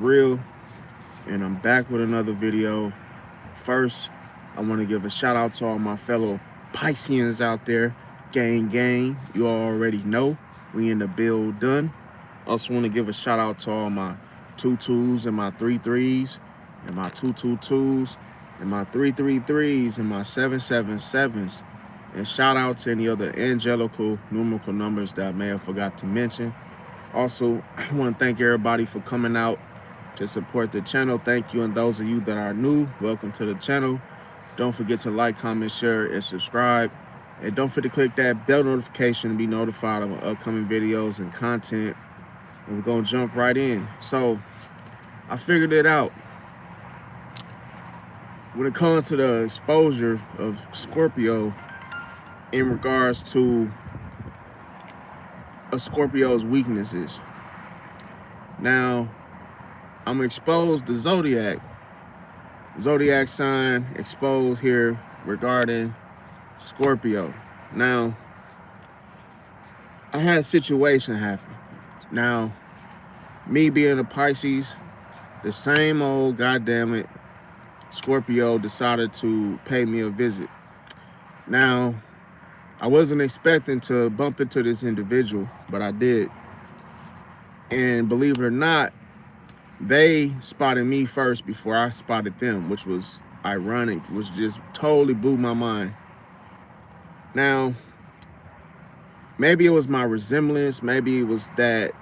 Real, and I'm back with another video. First, I want to give a shout out to all my fellow Pisceans out there. Gang, you already know we in the build done. Also want to give a shout out to all my 2-2s and my 3-3s and my 2-2-2s and my 3-3-3s and my 7-7-7s. And shout out to any other angelical numerical numbers that I may have forgot to mention. Also, I want to thank everybody for coming out to support the channel. Thank you, and those of you that are new, welcome to the channel. Don't forget to like, comment, share, and subscribe. And don't forget to click that bell notification to be notified of upcoming videos and content. And we're gonna jump right in. So I figured it out. When it comes to the exposure of Scorpio in regards to a Scorpio's weaknesses. Now, I'm exposed to zodiac sign exposed here regarding Scorpio. Now, I had a situation happen. Now, me being a Pisces, the same old goddamn Scorpio decided to pay me a visit. Now, I wasn't expecting to bump into this individual, but I did. And believe it or not, they spotted me first before I spotted them, which was ironic, which just totally blew my mind. Now, maybe it was my resemblance, maybe it was that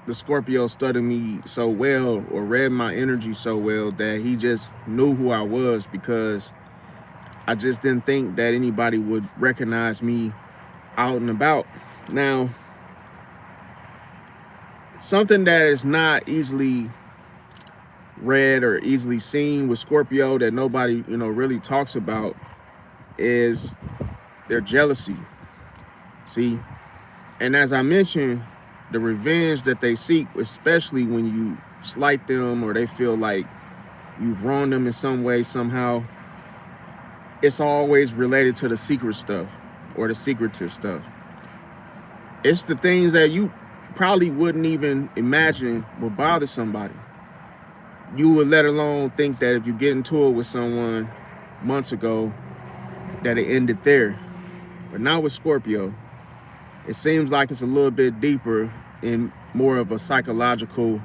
the Scorpio studied me so well or read my energy so well that he just knew who I was, because I just didn't think that anybody would recognize me out and about. Now, something that is not easily read or easily seen with Scorpio that nobody, really talks about is their jealousy. See, and as I mentioned, the revenge that they seek, especially when you slight them or they feel like you've wronged them in some way, somehow, it's always related to the secret stuff or the secretive stuff. It's the things that you probably wouldn't even imagine would bother somebody. You would let alone think that if you get into it with someone months ago, that it ended there. But now with Scorpio, it seems like it's a little bit deeper in more of a psychological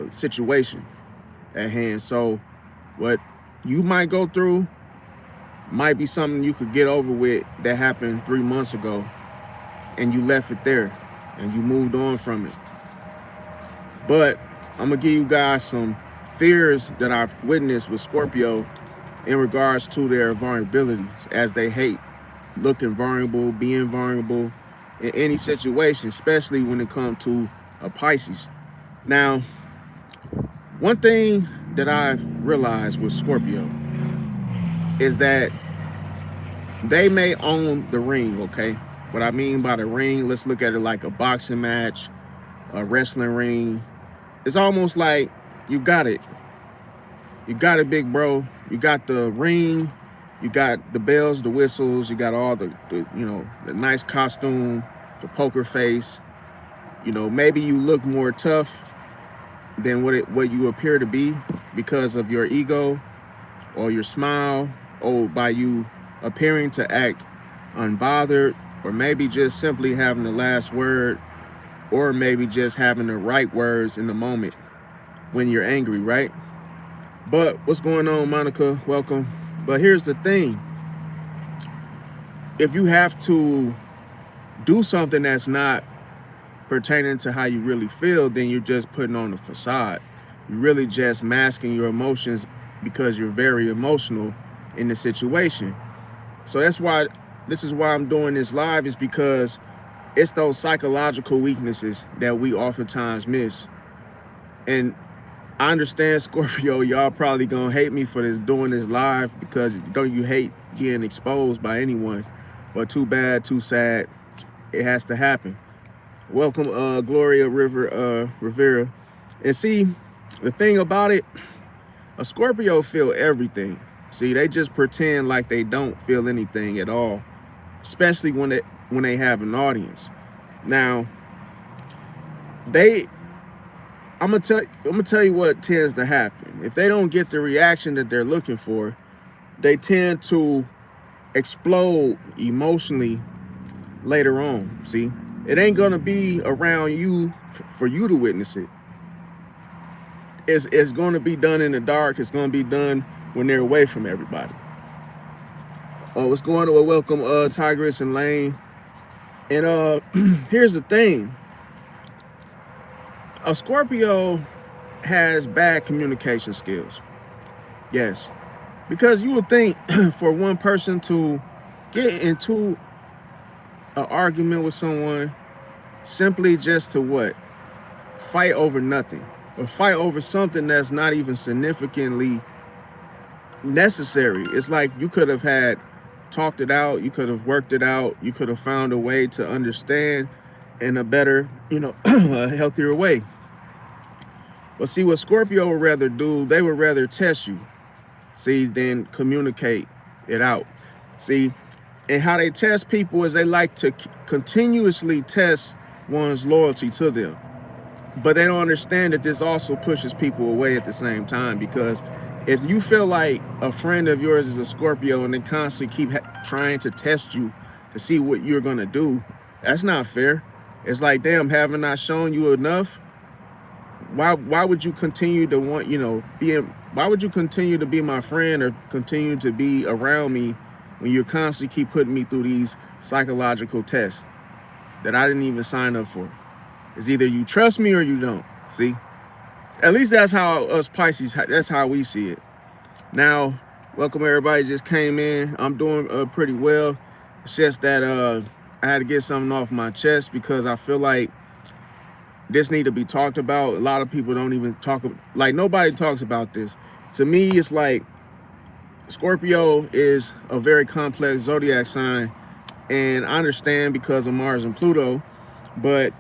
situation at hand. So what you might go through might be something you could get over with that happened 3 months ago, and you left it there and you moved on from it. But I'm gonna give you guys some fears that I've witnessed with Scorpio in regards to their vulnerabilities, as they hate looking vulnerable, being vulnerable in any situation, especially when it comes to a Pisces. Now, one thing that I've realized with Scorpio is that they may own the ring, okay? What I mean by the ring, let's look at it like a boxing match, a wrestling ring. It's almost like you got it. You got it, big bro. You got the ring, you got the bells, the whistles, you got all the nice costume, the poker face. Maybe you look more tough than what you appear to be because of your ego or your smile, or by you appearing to act unbothered, or maybe just simply having the last word, or maybe just having the right words in the moment when you're angry, right? But what's going on, Monica? Welcome. But here's the thing. If you have to do something that's not pertaining to how you really feel, then you're just putting on a facade. You're really just masking your emotions because you're very emotional in the situation. So this is why I'm doing this live, is because it's those psychological weaknesses that we oftentimes miss. And I understand, Scorpio, y'all probably gonna hate me for doing this live, because don't you hate being exposed by anyone? But too bad, too sad, it has to happen. Welcome, Gloria Rivera. And see, the thing about it, a Scorpio feel everything. See, they just pretend like they don't feel anything at all, especially when they have an audience. Now, they I'm gonna tell you what tends to happen. If they don't get the reaction that they're looking for, they tend to explode emotionally later on. See, it ain't gonna be around you for you to witness it. It's going to be done in the dark. It's going to be done when they're away from everybody. What's going on? Welcome, Tigress and Lane. And here's the thing. A Scorpio has bad communication skills. Yes. Because you would think for one person to get into an argument with someone simply just to what? Fight over nothing. Or fight over something that's not even significantly necessary. It's like you could have talked it out, you could have worked it out, you could have found a way to understand in a better, a healthier way. But see, what Scorpio would rather do, they would rather test you, see, than communicate it out. See, and how they test people is they like to continuously test one's loyalty to them. But they don't understand that this also pushes people away at the same time, because if you feel like a friend of yours is a Scorpio and they constantly keep trying to test you to see what you're going to do, that's not fair. It's like, damn, haven't I shown you enough? Why would you continue to want, why would you continue to be my friend or continue to be around me when you constantly keep putting me through these psychological tests that I didn't even sign up for? It's either you trust me or you don't. See, at least that's how us Pisces, that's how we see it. Now, welcome everybody just came in. I'm doing pretty well. It's just that I had to get something off my chest because I feel like this need to be talked about. A lot of people don't even talk, like nobody talks about this. To me, it's like Scorpio is a very complex zodiac sign, and I understand because of Mars and Pluto, but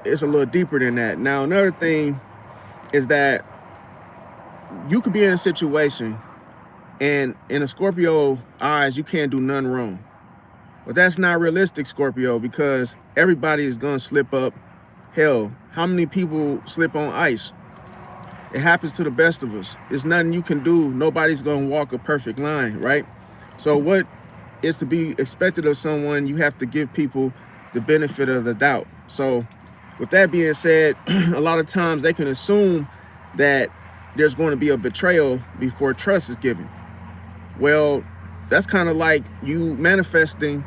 it's a little deeper than that. Now, another thing is that you could be in a situation and in a Scorpio eyes, you can't do none wrong. But that's not realistic, Scorpio, because everybody is going to slip up. Hell, how many people slip on ice? It happens to the best of us. There's nothing you can do. Nobody's going to walk a perfect line, right? So what is to be expected of someone, you have to give people the benefit of the doubt. So with that being said, a lot of times they can assume that there's going to be a betrayal before trust is given. Well, that's kind of like you're manifesting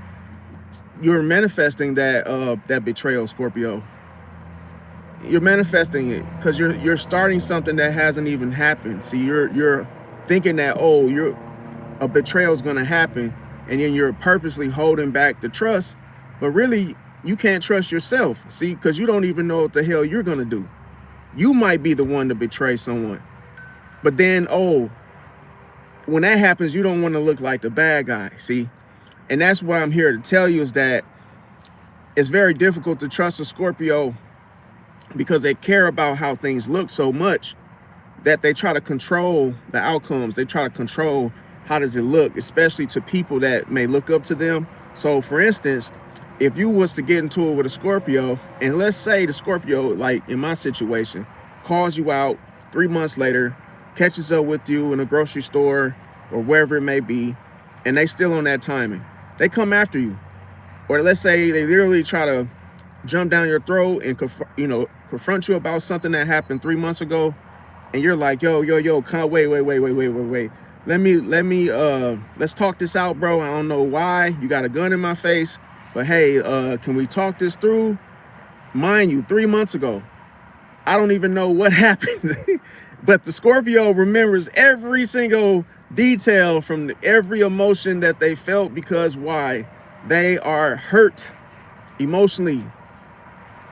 that betrayal, Scorpio. You're manifesting it because you're starting something that hasn't even happened. See, you're thinking that, a betrayal is going to happen, and then you're purposely holding back the trust, but really you can't trust yourself. See, because you don't even know what the hell you're going to do. You might be the one to betray someone, but then when that happens, you don't want to look like the bad guy. See, and that's why I'm here to tell you is that it's very difficult to trust a Scorpio because they care about how things look so much that they try to control the outcomes. They try to control how does it look, especially to people that may look up to them. So for instance, if you was to get into it with a Scorpio, and let's say the Scorpio, like in my situation, calls you out 3 months later, catches up with you in a grocery store or wherever it may be, and they still on that timing, they come after you. Or let's say they literally try to jump down your throat and confront you about something that happened 3 months ago, and you're like, yo, wait. Let's talk this out, bro. I don't know why. You got a gun in my face, but hey, can we talk this through? Mind you, 3 months ago, I don't even know what happened, but the Scorpio remembers every single detail from every emotion that they felt, because why? They are hurt emotionally.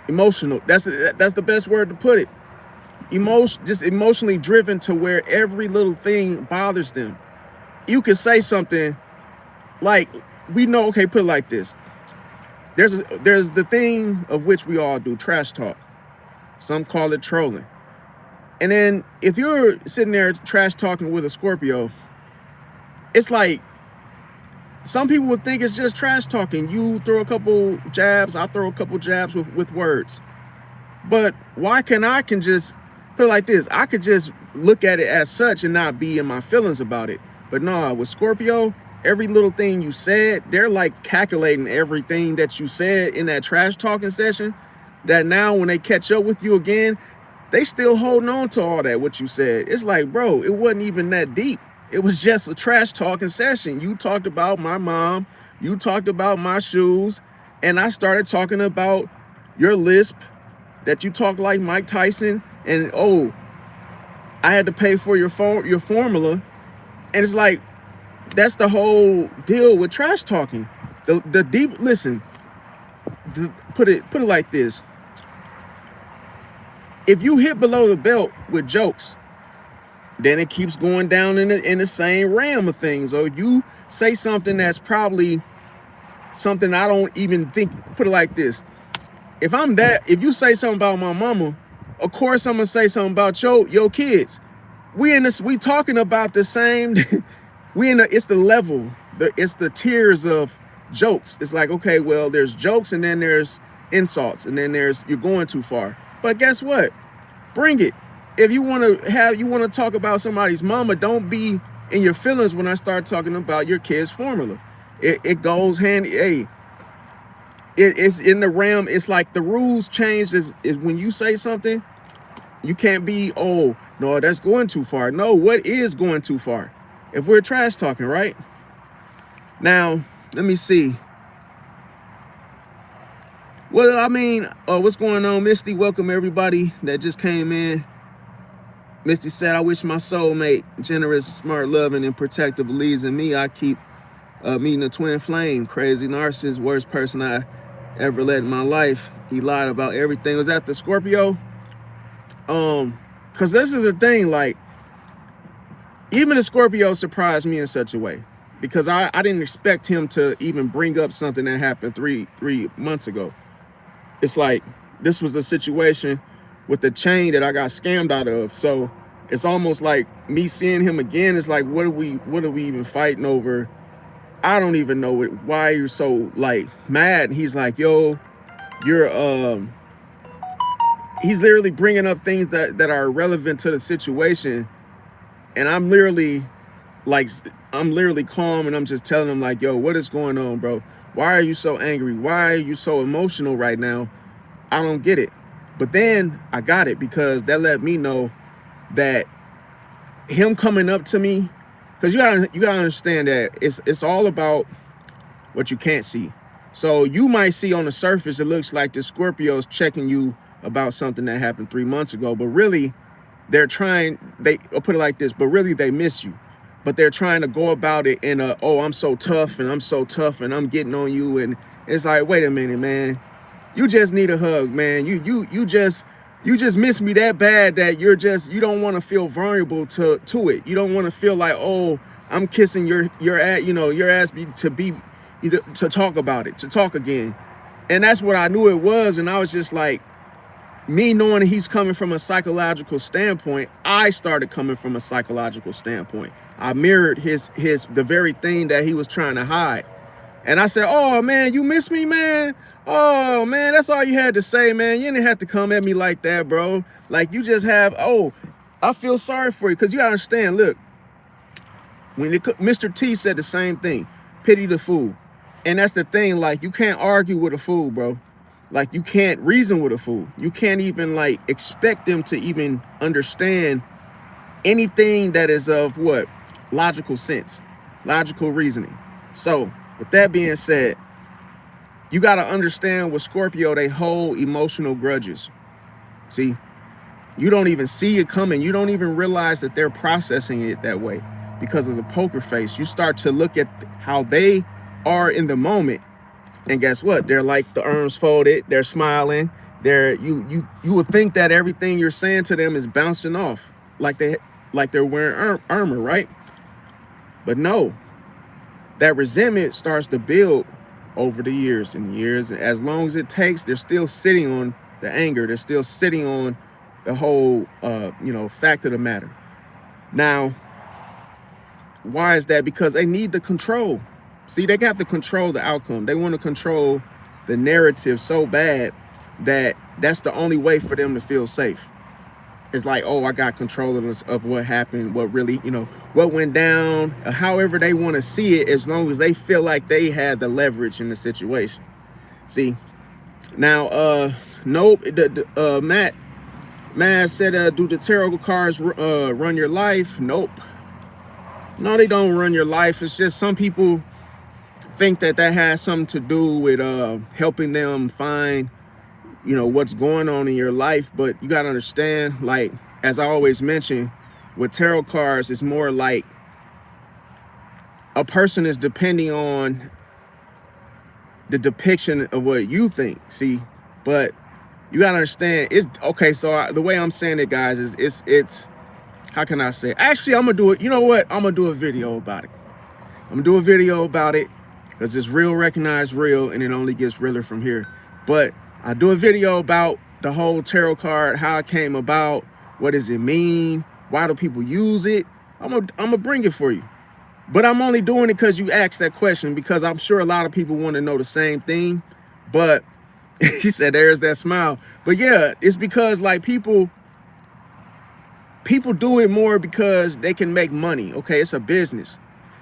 Emotional. That's the best word to put it. Just emotionally driven to where every little thing bothers them. You could say something like, we know, okay, put it like this. There's the thing of which we all do, trash talk. Some call it trolling. And then if you're sitting there trash talking with a Scorpio, it's like, some people would think it's just trash talking. You throw a couple jabs, I throw a couple jabs with words. But why can just put it like this, I could just look at it as such and not be in my feelings about it. But no, with Scorpio, every little thing you said, they're like calculating everything that you said in that trash talking session, that now when they catch up with you again, they still holding on to all that, what you said. It's like, bro, it wasn't even that deep. It was just a trash talking session. You talked about my mom, you talked about my shoes, and I started talking about your lisp, that you talk like Mike Tyson, and oh, I had to pay for your formula. And it's like, that's the whole deal with trash talking. The deep, listen, put it like this. If you hit below the belt with jokes, then it keeps going down in the same realm of things. Or you say something that's probably something I don't even think, put it like this. If you say something about my mama, of course I'm gonna say something about your kids. We talking about the same, it's the level, it's the tiers of jokes. It's like, okay, well, there's jokes and then there's insults and then there's, you're going too far. But guess what? Bring it. If you want to talk about somebody's mama, don't be in your feelings when I start talking about your kid's formula. It goes hand, hey, it's in the realm. It's like the rules change is when you say something, you can't be, oh, no, that's going too far. No, what is going too far? If we're trash talking, right? Now, let me see. Well, I mean, what's going on, Misty? Welcome everybody that just came in. Misty said, I wish my soulmate, generous, smart, loving, and protective, believes in me. I keep meeting a twin flame. Crazy narcissist, worst person I ever let in my life. He lied about everything. Was that the Scorpio? Because this is the thing, like, even the Scorpio surprised me in such a way. Because I didn't expect him to even bring up something that happened three months ago. It's like, this was the situation with the chain that I got scammed out of. So it's almost like me seeing him again. It's like, what are we even fighting over? I don't even know why you're so like mad. He's like, yo, you're, he's literally bringing up things that are relevant to the situation. And I'm literally calm and I'm just telling him like, yo, what is going on, bro? Why are you so angry? Why are you so emotional right now? I don't get it. But then I got it, because that let me know that him coming up to me, because you gotta understand that it's all about what you can't see. So you might see on the surface, it looks like the Scorpio's checking you about something that happened 3 months ago, but really they're trying, I'll put it like this, but really they miss you. But they're trying to go about it in a, oh, I'm so tough and I'm getting on you. And it's like, wait a minute, man. You just need a hug, man. You just miss me that bad that you don't want to feel vulnerable to it. You don't want to feel like, oh, I'm kissing your ass to talk about it, to talk again. And that's what I knew it was. And I was just like, me knowing he's coming from a psychological standpoint, I started coming from a psychological standpoint. I mirrored the very thing that he was trying to hide. And I said, oh, man, you miss me, man? Oh, man, that's all you had to say, man. You didn't have to come at me like that, bro. Like, you just have, oh, I feel sorry for you. Because you got to understand, look, when Mr. T said the same thing, pity the fool. And that's the thing, like, you can't argue with a fool, bro. Like, you can't reason with a fool. You can't even, like, expect them to even understand anything that is of what? Logical sense, logical reasoning. So with that being said, you got to understand with Scorpio, they hold emotional grudges. See, you don't even see it coming. You don't even realize that they're processing it that way because of the poker face. You start to look at how they are in the moment. And guess what? They're like the arms folded. They're smiling. You would think that everything you're saying to them is bouncing off like they're wearing armor, right? But no, that resentment starts to build over the years and years. As long as it takes, they're still sitting on the anger. They're still sitting on the whole, fact of the matter. Now, why is that? Because they need the control. See, they got to control the outcome. They want to control the narrative so bad that that's the only way for them to feel safe. it's like, oh, I got control of what happened, what really, you know, what went down, however they want to see it, as long as they feel like they had the leverage in the situation. See, now, nope, Matt said, do the tarot cards run your life? Nope. No, they don't run your life. It's just some people think that has something to do with helping them find, you know, what's going on in your life. But you got to understand, like, as I always mention, with tarot cards, it's more like a person is depending on the depiction of what you think. See, but you got to understand, it's okay. So the way I'm saying it, guys, is it's how can I say? Actually, I'm going to do it. You know what? I'm going to do a video about it. I'm going to do a video about it because it's real, recognized real, and it only gets realer from here. But I do a video about the whole tarot card, how it came about, what does it mean, why do people use it. I'm gonna bring it for you. But I'm only doing it because you asked that question, because I'm sure a lot of people want to know the same thing. But he said, there's that smile. But yeah, it's because like people do it more because they can make money. Okay, it's a business.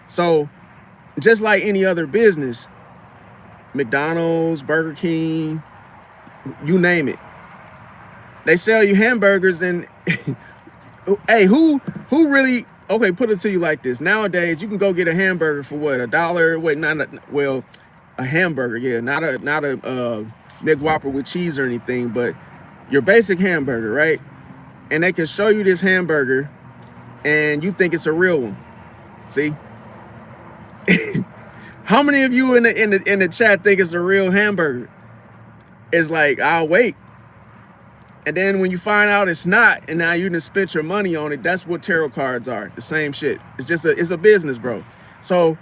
So just like any other business, McDonald's, Burger King, you name it, they sell you hamburgers. And hey, who really, okay, put it to you like this. Nowadays, you can go get a hamburger for what, $1? Wait, a hamburger, yeah, not a McWhopper with cheese or anything, but your basic hamburger, right? And they can show you this hamburger and you think it's a real one. See? How many of you in the chat think it's a real hamburger? It's like, I'll wait. And then when you find out it's not, and now you done spent your money on it, that's what tarot cards are. The same shit. It's just it's a business, bro. So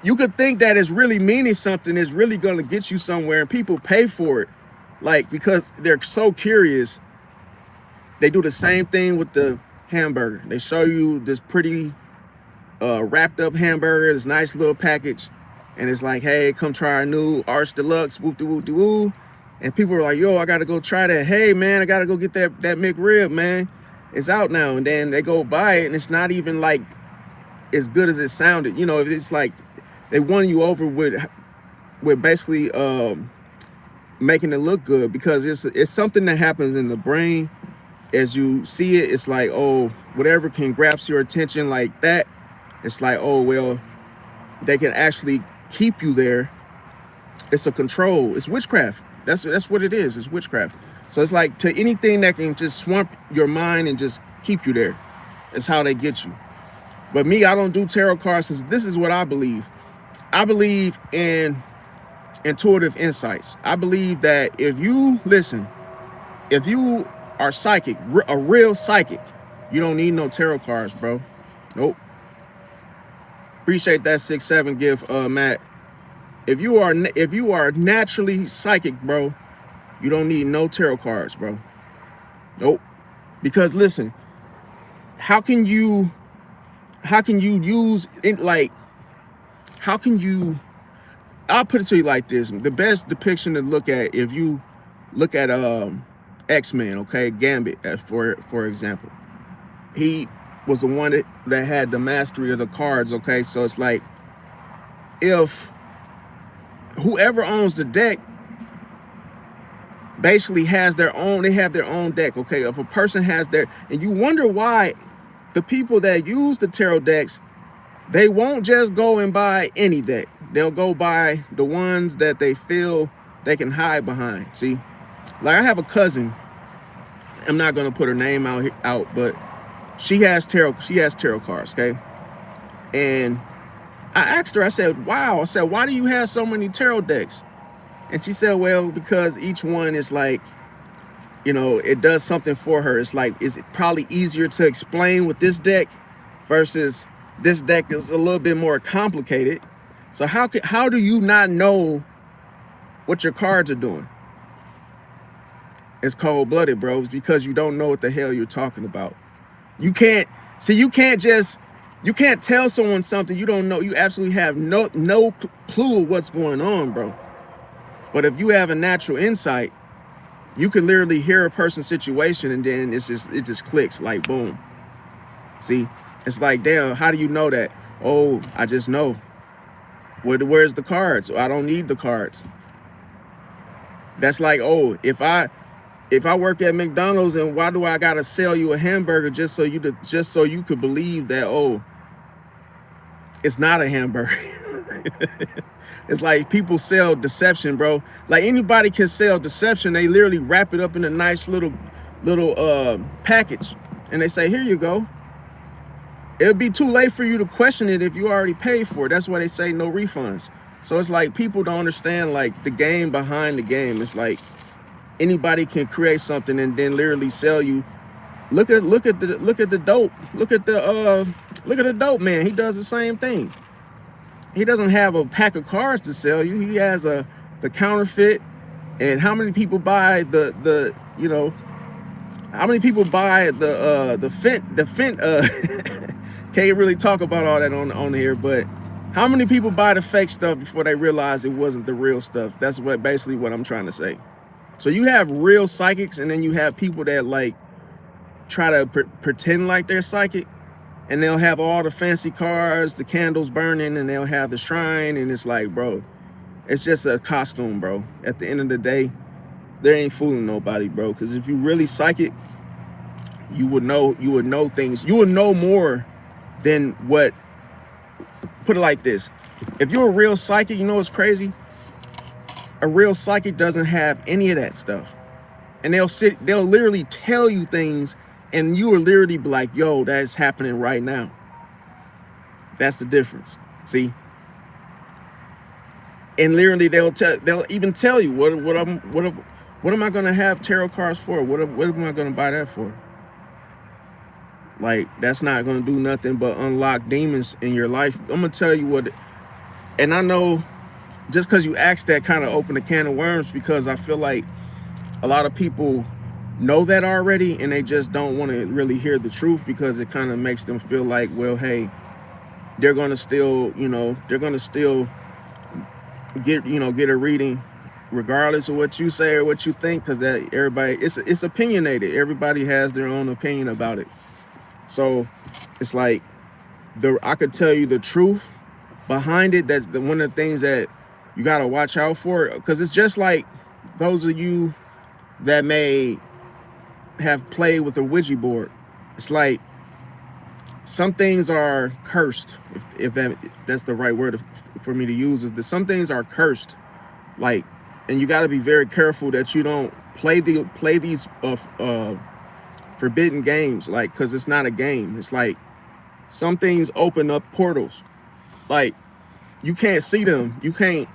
you could think that it's really meaning something, it's really gonna get you somewhere, and people pay for it. Like, because they're so curious. They do the same thing with the hamburger. They show you this pretty wrapped up hamburger, this nice little package, and it's like, hey, come try our new Arch Deluxe, whoop-de-whoop-de-woo. And people are like, yo, I gotta go try that. Hey man, I gotta go get that McRib, man. It's out now. And then they go buy it and it's not even like as good as it sounded. You know, it's like they won you over with basically making it look good, because it's something that happens in the brain. As you see it, it's like, oh, whatever can grasp your attention like that, it's like, oh, well, they can actually keep you there. It's a control. It's witchcraft. That's what it is. It's witchcraft. So it's like, to anything that can just swamp your mind and just keep you there. It's how they get you. But me, I don't do tarot cards. This is what I believe. I believe in intuitive insights. I believe that if you listen, if you are psychic, a real psychic, you don't need no tarot cards, bro. Nope. Appreciate that 6-7 gift, Matt. If you are naturally psychic, bro, you don't need no tarot cards, bro. Nope. Because listen, how can you use it? Like, how can you, I'll put it to you like this. The best depiction to look at, if you look at X-Men, okay, Gambit, for example, he was the one that had the mastery of the cards, okay? So it's like, if whoever owns the deck basically has their own, they have their own deck, okay? If a person has their, and you wonder why the people that use the tarot decks, they won't just go and buy any deck. They'll go buy the ones that they feel they can hide behind. See, like, I have a cousin, I'm not gonna put her name out, but she has tarot cards, okay? And I asked her, I said, wow, I said, why do you have so many tarot decks? And she said, well, because each one is like, you know, it does something for her. It's like, it's probably easier to explain with this deck versus this deck is a little bit more complicated. So how do you not know what your cards are doing? It's cold-blooded, bro. It's because you don't know what the hell you're talking about. You can't tell someone something you don't know. You absolutely have no clue what's going on, bro. But if you have a natural insight, You can literally hear a person's situation and then it just clicks like boom. See, it's like, damn, how do you know that? Oh, I just know. Where's the cards? I don't need the cards. That's like, oh, if I work at McDonald's, and why do I gotta sell you a hamburger just so you could believe that, oh, it's not a hamburger. It's like people sell deception, bro. Like anybody can sell deception. They literally wrap it up in a nice little package, and they say, here you go. It'll be too late for you to question it if you already paid for it. That's why they say no refunds. So it's like people don't understand like the game behind the game. It's like anybody can create something and then literally sell you. Look at the dope. Look at the dope man. He does the same thing. He doesn't have a pack of cards to sell you. He has the counterfeit. And how many people buy the how many people buy the fent can't really talk about all that on here, but how many people buy the fake stuff before they realize it wasn't the real stuff? That's basically what I'm trying to say. So you have real psychics, and then you have people that like try to pretend like they're psychic, and they'll have all the fancy cards, the candles burning, and they'll have the shrine, and it's like, bro, it's just a costume, bro. At the end of the day, they ain't fooling nobody, bro. Because if you really psychic, you would know things. You would know more than what. Put it like this: if you're a real psychic, you know what's crazy? A real psychic doesn't have any of that stuff, and they'll literally tell you things, and you will literally be like, "Yo, that's happening right now." That's the difference. See. And literally, they'll even tell you what am I gonna have tarot cards for? What am I gonna buy that for? Like, that's not gonna do nothing but unlock demons in your life. I'm gonna tell you what, and I know just because you asked that kind of opened a can of worms, because I feel like a lot of people know that already and they just don't want to really hear the truth, because it kind of makes them feel like, well, hey, they're gonna still get a reading regardless of what you say or what you think, because that everybody, it's opinionated. Everybody has their own opinion about it. So it's like I could tell you the truth behind it. That's one of the things that you got to watch out for, because it's just like those of you that may have played with a Ouija board. It's like some things are cursed, if that's the right word for me to use, is that some things are cursed, like, and you got to be very careful that you don't play these forbidden games, like, because it's not a game. It's like some things open up portals, like you can't see them. You can't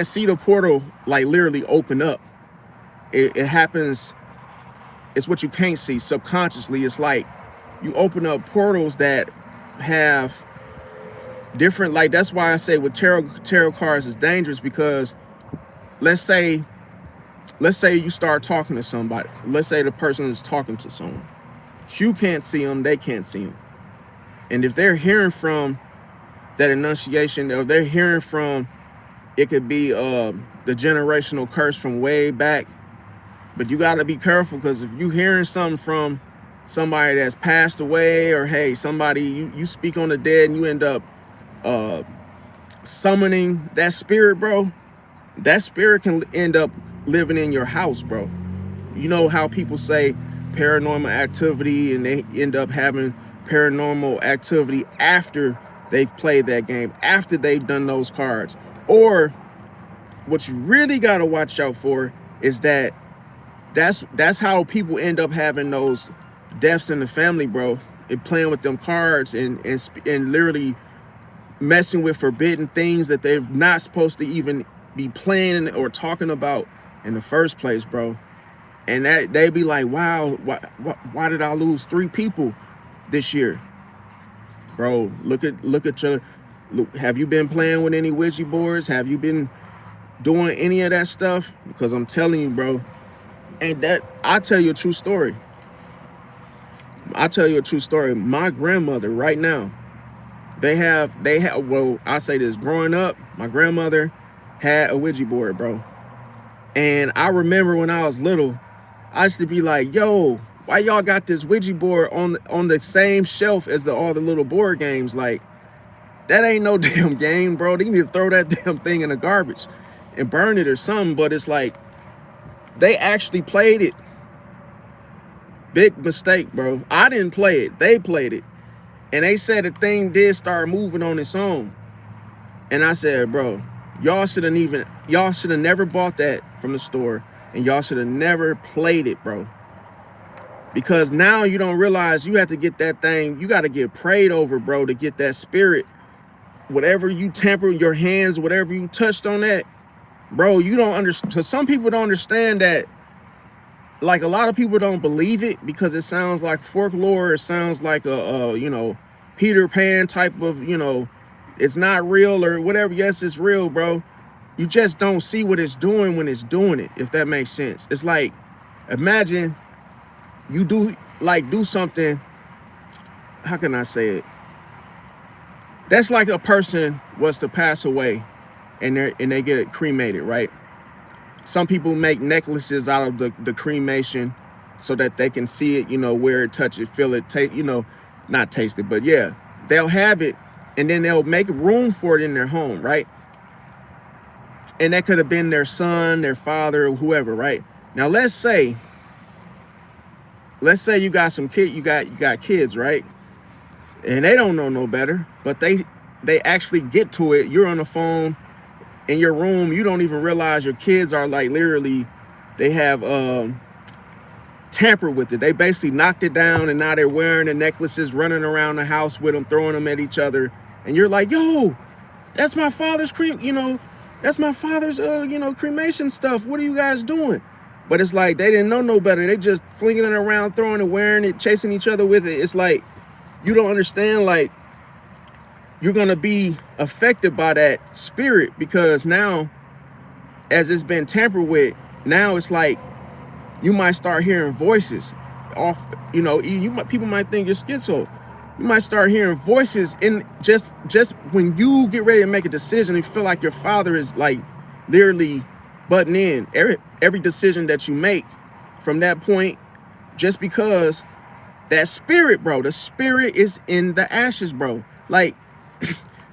see the portal like literally open up. It happens. It's what you can't see subconsciously. It's like you open up portals that have different, like, that's why I say with tarot cards is dangerous, because let's say you start talking to somebody. Let's say the person is talking to someone. You can't see them, they can't see them. And if they're hearing from that enunciation, or they're hearing from, it could be the generational curse from way back. But you got to be careful, because if you're hearing something from somebody that's passed away, or hey, somebody you speak on the dead, and you end up summoning that spirit, bro, that spirit can end up living in your house, bro. You know how people say paranormal activity, and they end up having paranormal activity after they've played that game, after they've done those cards. Or what you really got to watch out for is that's how people end up having those deaths in the family, bro. And playing with them cards and literally messing with forbidden things that they're not supposed to even be playing or talking about in the first place, bro. And that they be like, wow, why did I lose 3 people this year? Bro, look at your, have you been playing with any Ouija boards? Have you been doing any of that stuff? Because I'm telling you, bro, and that, I'll tell you a true story. My grandmother right now, they have, well, I say this, growing up, my grandmother had a Ouija board, bro. And I remember when I was little, I used to be like, yo, why y'all got this Ouija board on the same shelf as all the little board games? Like, that ain't no damn game, bro. They need to throw that damn thing in the garbage and burn it or something. But it's like, they actually played it. Big mistake, bro. I didn't play it. They played it. And they said the thing did start moving on its own. And I said, bro, y'all should have never bought that from the store. And y'all should have never played it, bro. Because now you don't realize you have to get that thing. You got to get prayed over, bro, to get that spirit. Whatever you tamper your hands, whatever you touched on that, bro, you don't understand. Because some people don't understand that. Like, a lot of people don't believe it because it sounds like folklore. It sounds like you know, Peter Pan type of, you know, it's not real or whatever. Yes, it's real, bro. You just don't see what it's doing when it's doing it, if that makes sense. It's like, imagine you do something. How can I say it? That's like a person was to pass away and they get it cremated, right? Some people make necklaces out of the cremation so that they can see it, you know, wear it, touch it, feel it, take, you know, not taste it, but yeah, they'll have it and then they'll make room for it in their home, right? And that could have been their son, their father, or whoever, right? Now let's say you got some kid, you got kids, right? And they don't know no better, but they actually get to it. You're on the phone in your room, you don't even realize your kids are like literally, they have tampered with it. They basically knocked it down and now they're wearing the necklaces, running around the house with them, throwing them at each other. And you're like, yo, that's my father's that's my father's cremation stuff. What are you guys doing? But it's like, they didn't know no better. They just flinging it around, throwing it, wearing it, chasing each other with it. It's like, you don't understand, like, you're going to be affected by that spirit because now, as it's been tampered with, now it's like you might start hearing voices off, you know, people might think you're schizo. You might start hearing voices in just when you get ready to make a decision and feel like your father is like literally butting in every decision that you make from that point, just because that spirit, bro, the spirit is in the ashes, bro. Like,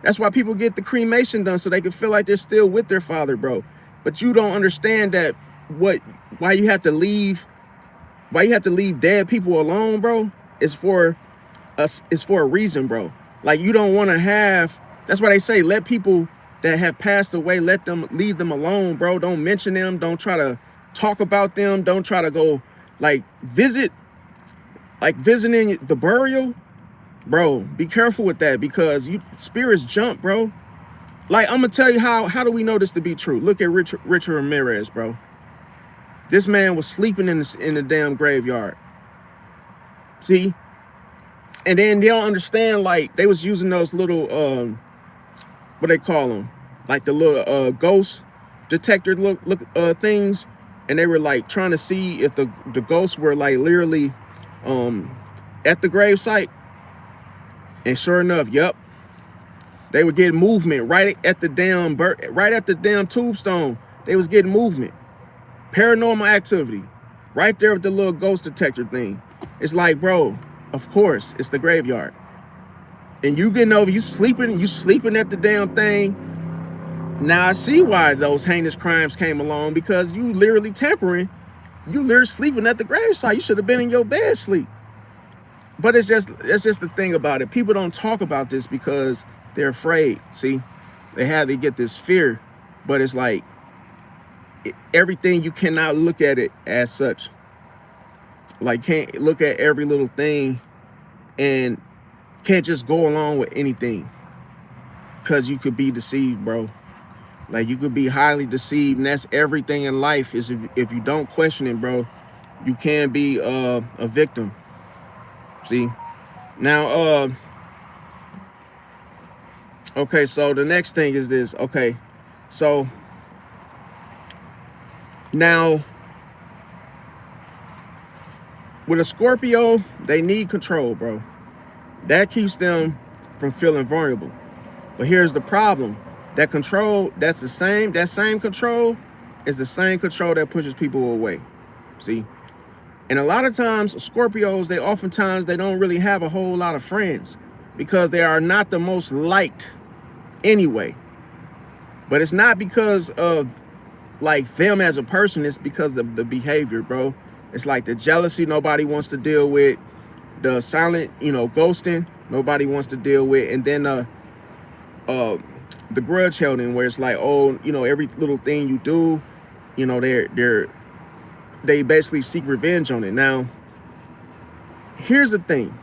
that's why people get the cremation done, so they can feel like they're still with their father, bro. But you don't understand that why you have to leave dead people alone, bro. It's for a reason, bro. Like, you don't want to have, that's why they say let people that have passed away, leave them alone, bro. Don't mention them, don't try to talk about them, don't try to go like visiting the burial. Bro, be careful with that because spirits jump, bro. Like, I'm gonna tell you how do we know this to be true? Look at Richard Ramirez, bro. This man was sleeping in the damn graveyard. See? And then they don't understand, like, they was using those little what they call them, like the little ghost detector things, and they were like trying to see if the ghosts were like literally at the grave site. And sure enough, yep, they were getting movement right at the damn tombstone. They was getting movement, paranormal activity, right there with the little ghost detector thing. It's like, bro, of course, it's the graveyard, and you sleeping at the damn thing. Now I see why those heinous crimes came along, because you literally tampering, you literally sleeping at the gravesite. You should have been in your bed sleep. But that's just the thing about it. People don't talk about this because they're afraid. See, they get this fear, but it's like everything, you cannot look at it as such. Like, can't look at every little thing and can't just go along with anything, because you could be deceived, bro. Like, you could be highly deceived, and that's everything in life. Is if you don't question it, bro, you can be a victim. See, now, okay, so the next thing is this. Okay, so now with a Scorpio, they need control, bro. That keeps them from feeling vulnerable. But here's the problem. That control, that same control is the same control that pushes people away. See? And a lot of times, Scorpios, they don't really have a whole lot of friends because they are not the most liked anyway. But it's not because of like them as a person, it's because of the behavior, bro. It's like the jealousy nobody wants to deal with, the silent, ghosting nobody wants to deal with, and then the grudge holding, where it's like, oh, every little thing you do, they basically seek revenge on it. Now, here's the thing.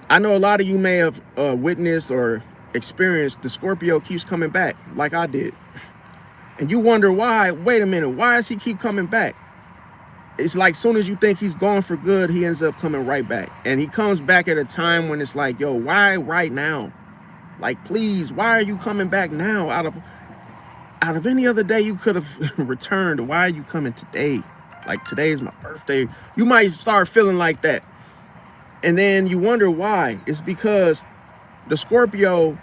I know a lot of you may have witnessed or experienced the Scorpio keeps coming back, like I did. And you wonder why. Wait a minute, why does he keep coming back? It's like soon as you think he's gone for good, he ends up coming right back. And he comes back at a time when it's like, yo, why right now? Like, please, why are you coming back now? Out of any other day you could have returned. Why are you coming today? Like, today is my birthday. You might start feeling like that. And then you wonder why. It's because the Scorpio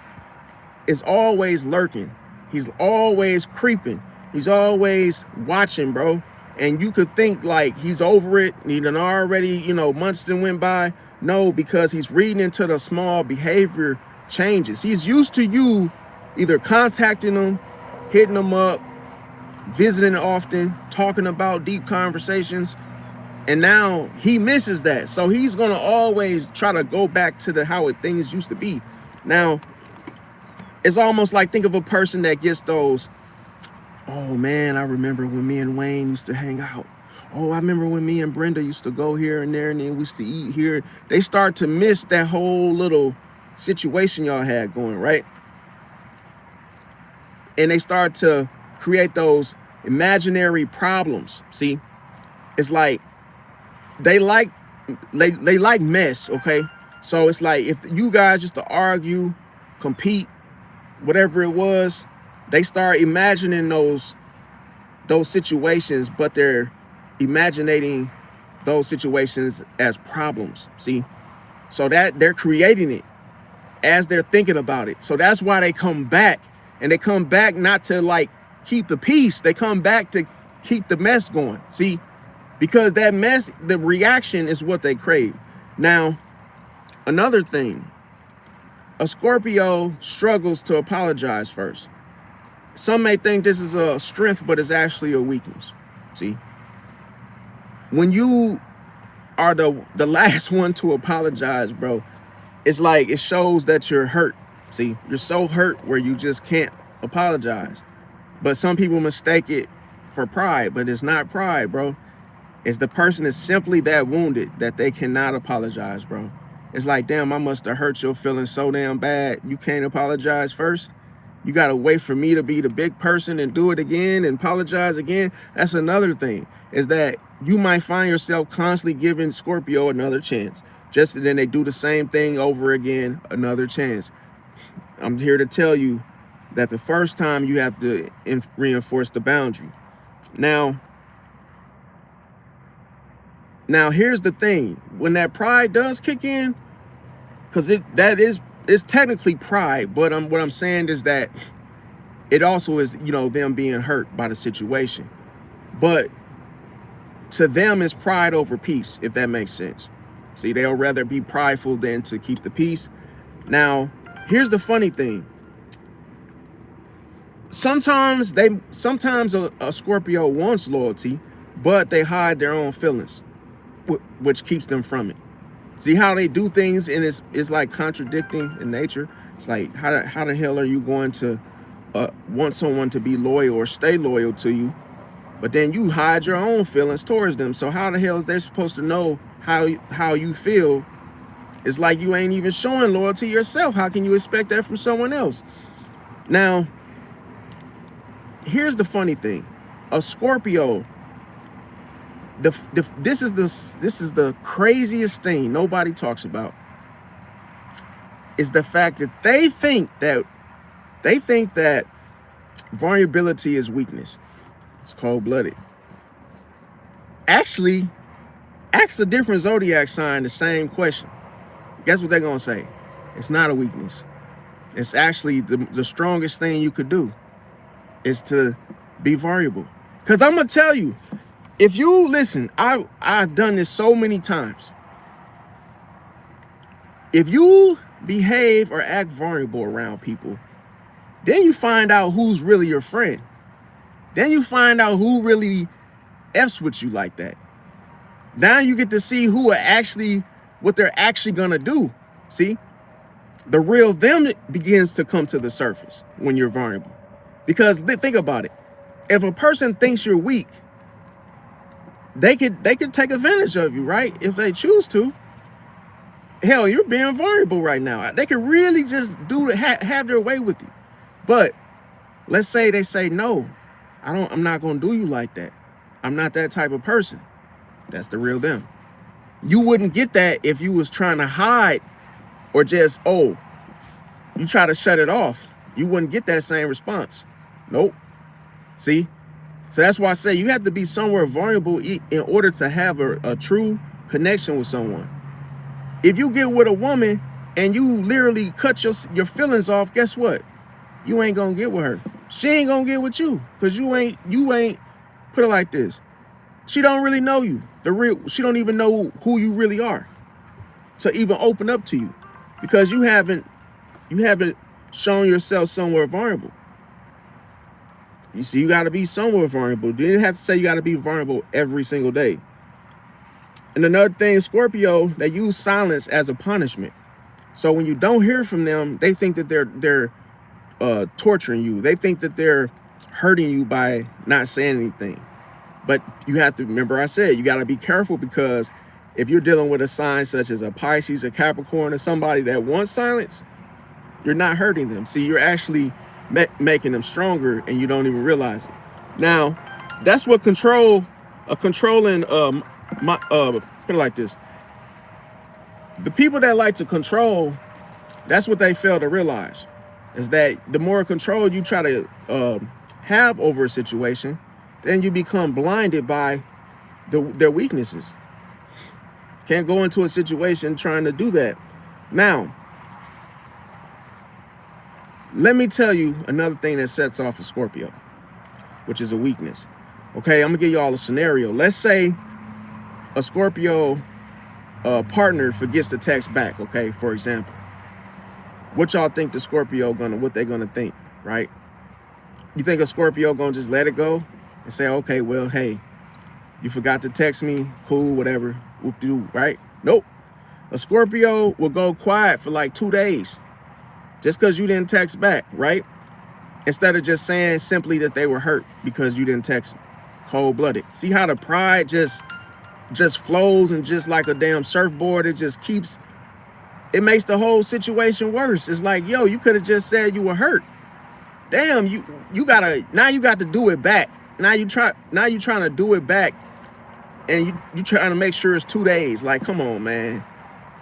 is always lurking. He's always creeping. He's always watching, bro. And you could think like he's over it. He done already, months done went by. No, because he's reading into the small behavior changes. He's used to you either contacting him, hitting him up, visiting often, talking about deep conversations. And now he misses that. So he's going to always try to go back to how things used to be. Now, it's almost like, think of a person that gets those, oh man, I remember when me and Wayne used to hang out. Oh, I remember when me and Brenda used to go here and there and then we used to eat here. They start to miss that whole little situation y'all had going, right? And they start to create those imaginary problems. See, it's like they like mess, okay? So it's like if you guys used to argue, compete, whatever it was, they start imagining those situations, but they're imagining those situations as problems. See, so that they're creating it as they're thinking about it. So that's why they come back, and they come back not to like keep the peace. They come back to keep the mess going. See, because that mess, the reaction is what they crave. Now, another thing, a Scorpio struggles to apologize first. Some may think this is a strength, but it's actually a weakness. See, when you are the last one to apologize, bro, it's like it shows that you're hurt. See, you're so hurt where you just can't apologize. But some people mistake it for pride, but it's not pride, bro. It's the person is simply that wounded that they cannot apologize, bro. It's like, damn, I must have hurt your feelings so damn bad. You can't apologize first. You got to wait for me to be the big person and do it again and apologize again. That's another thing, is that you might find yourself constantly giving Scorpio another chance. Just and then they do the same thing over again, another chance. I'm here to tell you that the first time you have to reinforce the boundary. Now here's the thing. When that pride does kick in, because it's technically pride, but what I'm saying is that it also is, them being hurt by the situation. But to them, it's pride over peace, if that makes sense. See, they'll rather be prideful than to keep the peace. Now, here's the funny thing. Sometimes a Scorpio wants loyalty, but they hide their own feelings, which keeps them from it. See how they do things, and it's like contradicting in nature. It's like, how the hell are you going to want someone to be loyal or stay loyal to you, but then you hide your own feelings towards them? So how the hell is they supposed to know how you feel? It's like you ain't even showing loyalty yourself. How can you expect that from someone else? Now, here's the funny thing. A Scorpio, this is the craziest thing nobody talks about, is the fact that they think that vulnerability is weakness. It's cold-blooded. Actually, ask a different zodiac sign the same question. Guess what they're gonna say? It's not a weakness. It's actually the strongest thing you could do is to be vulnerable. Because I'm going to tell you, if you listen, I've done this so many times. If you behave or act vulnerable around people, then you find out who's really your friend. Then you find out who really F's with you like that. Now you get to see who are actually, what they're actually going to do. See, the real them begins to come to the surface when you're vulnerable. Because think about it. If a person thinks you're weak, they could take advantage of you, right? If they choose to. Hell, you're being vulnerable right now. They could really just have their way with you. But let's say they say, no, I'm not going to do you like that. I'm not that type of person. That's the real them. You wouldn't get that if you was trying to hide or just, you try to shut it off. You wouldn't get that same response. Nope. See? So that's why I say you have to be somewhere vulnerable in order to have a true connection with someone. If you get with a woman and you literally cut your feelings off, guess what? You ain't gonna get with her. She ain't gonna get with you because you ain't put it like this. She don't really know you. She don't even know who you really are to even open up to you because you haven't shown yourself somewhere vulnerable. You see, you got to be somewhere vulnerable. You didn't have to say you got to be vulnerable every single day. And another thing, Scorpio, they use silence as a punishment. So when you don't hear from them, they think that they're torturing you. They think that they're hurting you by not saying anything. But you have to remember, I said, you got to be careful because if you're dealing with a sign such as a Pisces, a Capricorn, or somebody that wants silence, you're not hurting them. See, you're actually making them stronger and you don't even realize it. Now, that's what controlling, put it like this. The people that like to control, that's what they fail to realize, is that the more control you try to have over a situation, then you become blinded by their weaknesses. Can't go into a situation trying to do that. Now, let me tell you another thing that sets off a Scorpio, which is a weakness. Okay, I'm gonna give you all a scenario. Let's say a Scorpio partner forgets to text back, okay, for example. What y'all think the Scorpio what they gonna think, right? You think a Scorpio gonna just let it go and say, okay, well, hey, you forgot to text me, cool, whatever, whoop-de-doo, right? Nope. A Scorpio will go quiet for like 2 days just because you didn't text back, right? Instead of just saying simply that they were hurt because you didn't text them. Cold-blooded. See how the pride just flows and just like a damn surfboard, it makes the whole situation worse. It's like, yo, you could have just said you were hurt. Damn, you got to do it back. Now you trying to do it back and you trying to make sure it's 2 days. Like, come on, man.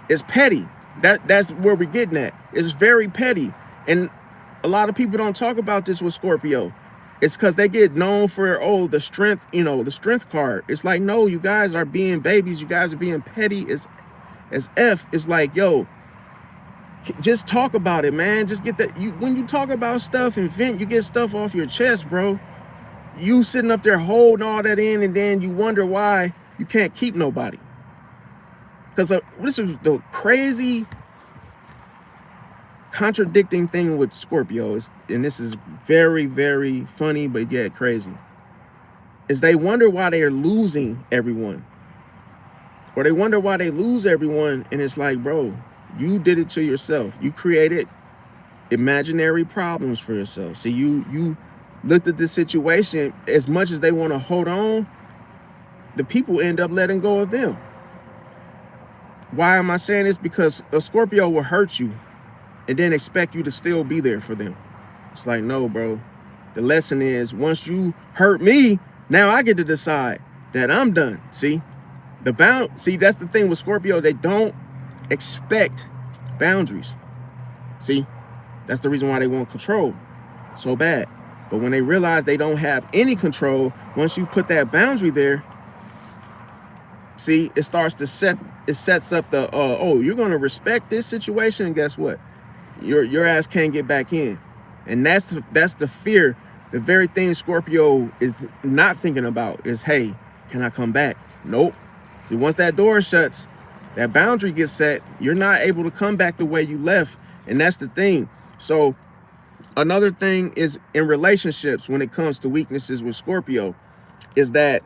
It's petty. That's where we're getting at. It's very petty. And a lot of people don't talk about this with Scorpio. It's because they get known for, the strength, the strength card. It's like, no, you guys are being babies. You guys are being petty as F. It's like, yo, just talk about it, man. Just get that. When you talk about stuff and vent, you get stuff off your chest, bro. You sitting up there holding all that in, and then you wonder why you can't keep nobody. Because this is the crazy contradicting thing with Scorpio, and this is very, very funny, but yet crazy, is they wonder why they are losing everyone. Or they wonder why they lose everyone, and it's like, bro, you did it to yourself. You created imaginary problems for yourself. See, you looked at the situation. As much as they want to hold on, the people end up letting go of them. Why am I saying this? Because a Scorpio will hurt you and then expect you to still be there for them. It's like, no, bro. The lesson is, once you hurt me, now I get to decide that I'm done. See, that's the thing with Scorpio. They don't expect boundaries. See, that's the reason why they want control so bad. But when they realize they don't have any control, once you put that boundary there, see, it sets up the, you're going to respect this situation. And guess what? Your ass can't get back in. And that's the fear The very thing Scorpio is not thinking about is, hey, can I come back? Nope. See, once that door shuts, that boundary gets set, you're not able to come back the way you left. And that's the thing. So another thing is in relationships, when it comes to weaknesses with Scorpio, is that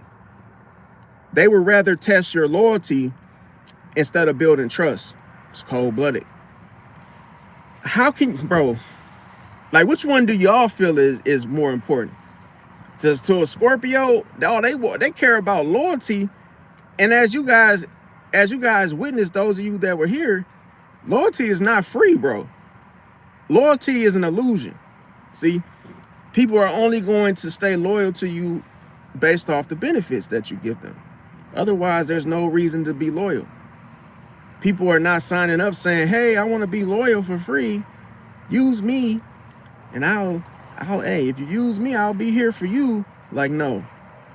they would rather test your loyalty instead of building trust. It's cold-blooded. How can, bro, like, which one do y'all feel is more important? Just to a Scorpio, they care about loyalty. And as you guys witnessed, those of you that were here, loyalty is not free, bro. Loyalty is an illusion. See, people are only going to stay loyal to you based off the benefits that you give them. Otherwise, there's no reason to be loyal. People are not signing up saying, hey, I want to be loyal for free. Use me and hey, if you use me, I'll be here for you. Like, no.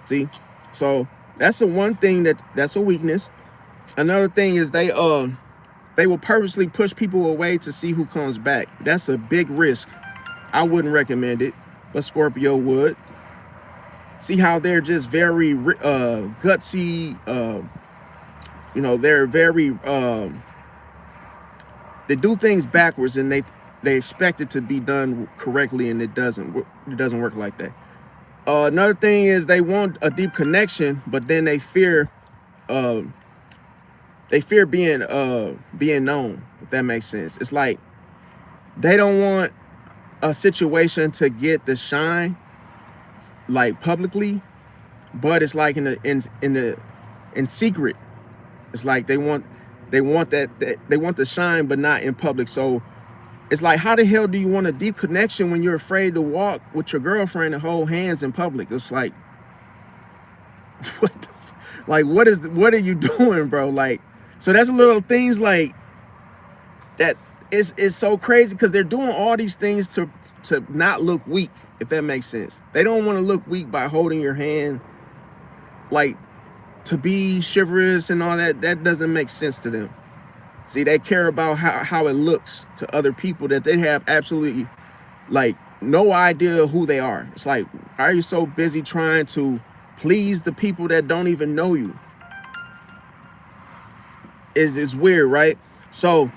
See? So that's the one thing that's a weakness. Another thing is they will purposely push people away to see who comes back. That's a big risk. I wouldn't recommend it, but Scorpio would. See how they're just very gutsy. You know, they're very they do things backwards, and they expect it to be done correctly, and it doesn't work like that. Another thing is they want a deep connection, but then they fear being known, if that makes sense. It's like they don't want a situation to get the shine like publicly, but it's like in secret. It's like they want the shine, but not in public. So it's like, how the hell do you want a deep connection when you're afraid to walk with your girlfriend and hold hands in public? It's like, what are you doing, bro? Like, so that's little things like that. It's so crazy because they're doing all these things to not look weak, if that makes sense. They don't want to look weak by holding your hand, like, to be chivalrous and all that. That doesn't make sense to them. See, they care about how it looks to other people that they have absolutely, like, no idea who they are. It's like, why are you so busy trying to please the people that don't even know you? It's weird, right? So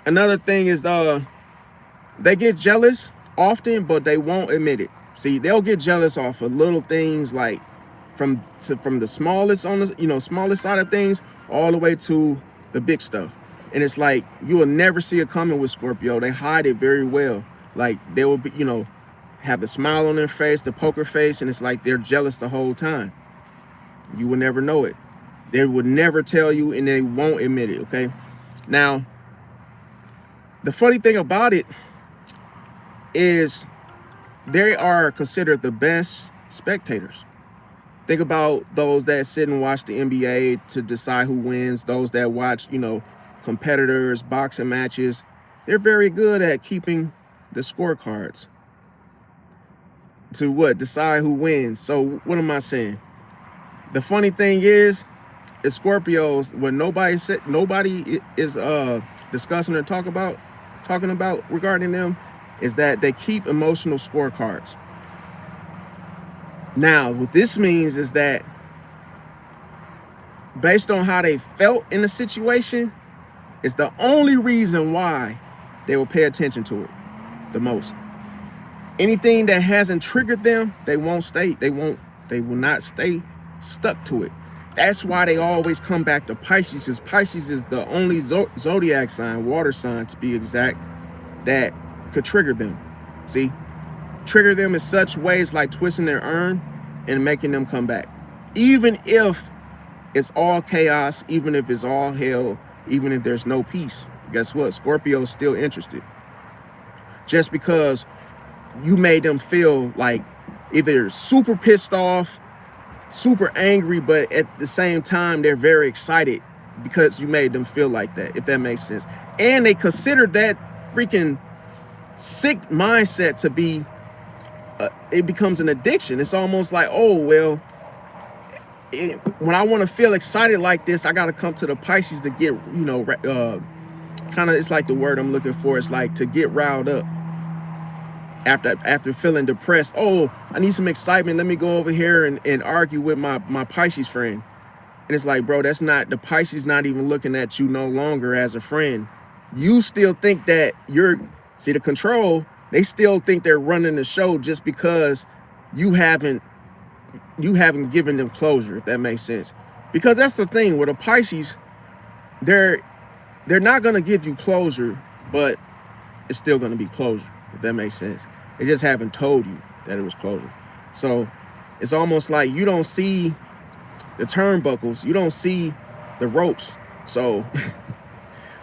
another thing is they get jealous often, but they won't admit it. See, they'll get jealous off of little things, like from the smallest on the smallest side of things all the way to the big stuff. And it's like, you will never see it coming with Scorpio. They hide it very well. Like, they will be, have the smile on their face, the poker face, and it's like they're jealous the whole time. You will never know it. They would never tell you, and they won't admit it, okay? Now, the funny thing about it is they are considered the best spectators. Think about those that sit and watch the NBA to decide who wins, those that watch, competitors, boxing matches. They're very good at keeping the scorecards to decide who wins. So what am I saying? The funny thing is Scorpios, when nobody is discussing or talking about regarding them, is that they keep emotional scorecards. Now, what this means is that based on how they felt in the situation, it's the only reason why they will pay attention to it the most. Anything that hasn't triggered them, they won't stay. They will not stay stuck to it. That's why they always come back to Pisces, because Pisces is the only zodiac sign, water sign to be exact, that could trigger them. See? Trigger them in such ways like twisting their urn and making them come back. Even if it's all chaos, even if it's all hell, even if there's no peace, guess what? Scorpio is still interested. Just because you made them feel like either super pissed off, super angry, but at the same time, they're very excited because you made them feel like that, if that makes sense. And they consider that freaking sick mindset to be, it becomes an addiction. It's almost like, oh, well, when I want to feel excited like this, I got to come to the Pisces to get, kind of, it's like the word I'm looking for. It's like to get riled up. after feeling depressed. Oh, I need some excitement. Let me go over here and argue with my Pisces friend. And it's like, bro, that's not, the Pisces not even looking at you no longer as a friend. You still think that see, the control, they still think they're running the show just because you haven't given them closure, if that makes sense. Because that's the thing with the Pisces, they're not going to give you closure, but it's still going to be closure, if that makes sense. They just haven't told you that it was closure. So it's almost like you don't see the turnbuckles, you don't see the ropes. So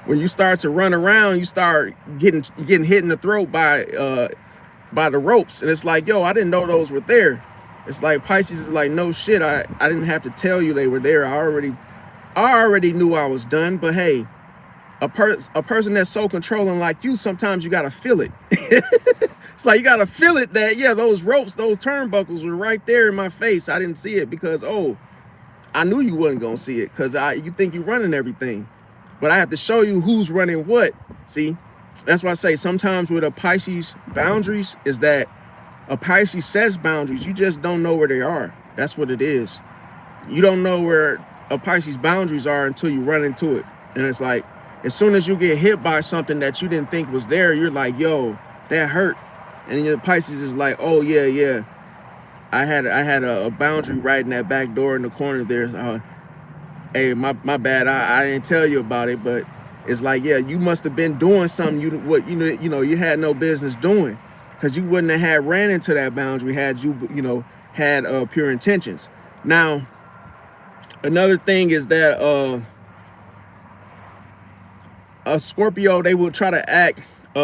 when you start to run around, you start getting hit in the throat by the ropes, and it's like, yo, I didn't know those were there. It's like Pisces is like, no shit, I didn't have to tell you they were there. I already knew I was done. But hey, a person that's so controlling like you, sometimes you gotta feel it. It's like you gotta feel it that, yeah, those ropes, those turnbuckles were right there in my face. I didn't see it because, oh, I knew you wasn't gonna see it because you think you're running everything. But I have to show you who's running what. See, that's why I say sometimes with a Pisces boundaries is that a Pisces sets boundaries. You just don't know where they are. That's what it is. You don't know where a Pisces boundaries are until you run into it. And it's like, as soon as you get hit by something that you didn't think was there, you're like, yo, that hurt. And your Pisces is like, oh yeah. I had a boundary right in that back door in the corner there. Hey, my bad. I didn't tell you about it, but it's like, yeah, you must have been doing something you had no business doing, because you wouldn't have had ran into that boundary had you had pure intentions. Now, another thing is that a Scorpio, they will try to act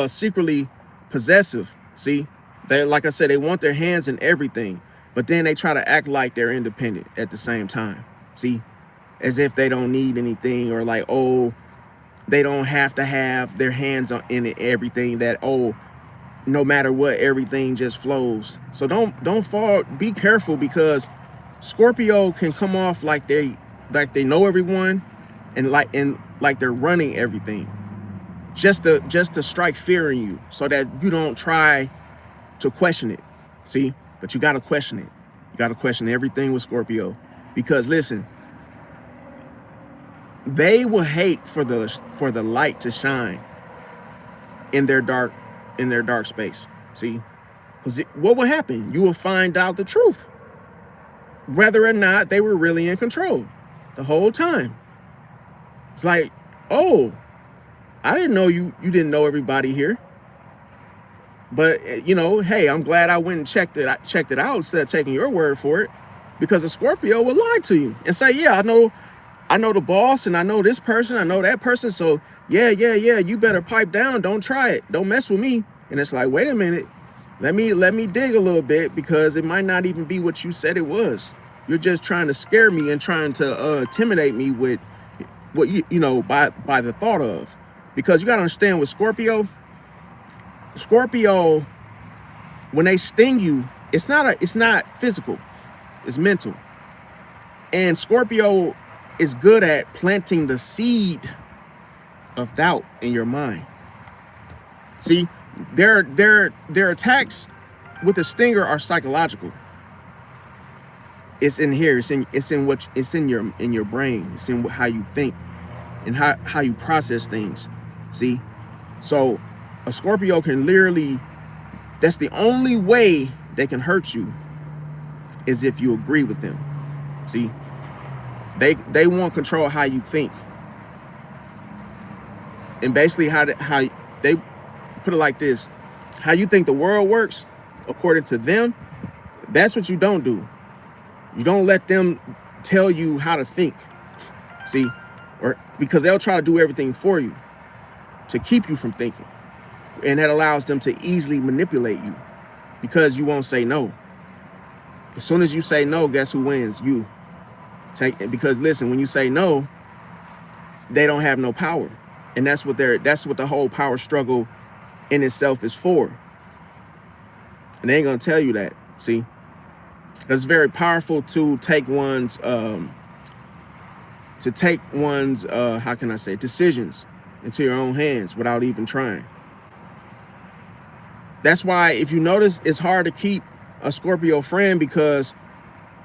secretly possessive. See, they, like I said, they want their hands in everything, but then they try to act like they're independent at the same time. See, as if they don't need anything, or like, oh, they don't have to have their hands in everything, that, oh, no matter what, everything just flows. So don't fall, be careful, because Scorpio can come off like they know everyone, and like they're running everything, just to strike fear in you, so that you don't try to question it. See, but you got to question it. You got to question everything with Scorpio, because listen, they will hate for the light to shine in their dark space. See, because what will happen? You will find out the truth, whether or not they were really in control the whole time. It's like, oh, I didn't know you didn't know everybody here. But hey, I'm glad I went and checked it out instead of taking your word for it, because a Scorpio will lie to you and say, yeah, I know the boss, and I know this person, I know that person. So yeah, you better pipe down. Don't try it. Don't mess with me. And it's like, wait a minute. Let me dig a little bit, because it might not even be what you said it was. You're just trying to scare me and trying to intimidate me with what by the thought of. Because you got to understand, with Scorpio, when they sting you, it's not physical, it's mental. And Scorpio is good at planting the seed of doubt in your mind. See, their attacks with the stinger are psychological. It's in here. It's in your brain. It's in how you think and how you process things. See, so a Scorpio can literally, that's the only way they can hurt you, is if you agree with them. See, they want control of how you think, and basically how they put it like this: how you think the world works according to them, that's what you don't do. You don't let them tell you how to think. See, or because they'll try to do everything for you to keep you from thinking, and that allows them to easily manipulate you, because you won't say no. As soon as you say no, guess who wins? You. Because listen, when you say no, they don't have no power, and that's what the whole power struggle in itself is for. And they ain't gonna tell you that. See, because it's very powerful to take one's how can I say, decisions into your own hands without even trying. That's why, if you notice, it's hard to keep a Scorpio friend because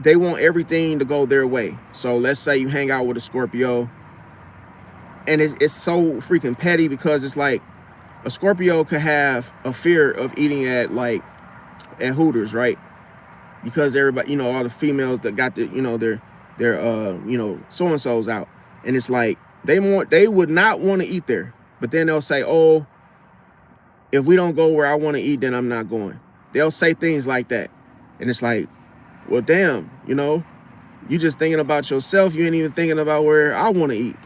they want everything to go their way. So let's say you hang out with a Scorpio and it's so freaking petty because it's like a Scorpio could have a fear of eating at Hooters, right? Because everybody, all the females that got their, their so-and-so's out. And it's like, they would not want to eat there. But then they'll say, oh, if we don't go where I want to eat, then I'm not going. They'll say things like that. And it's like, well, damn, you just thinking about yourself. You ain't even thinking about where I want to eat.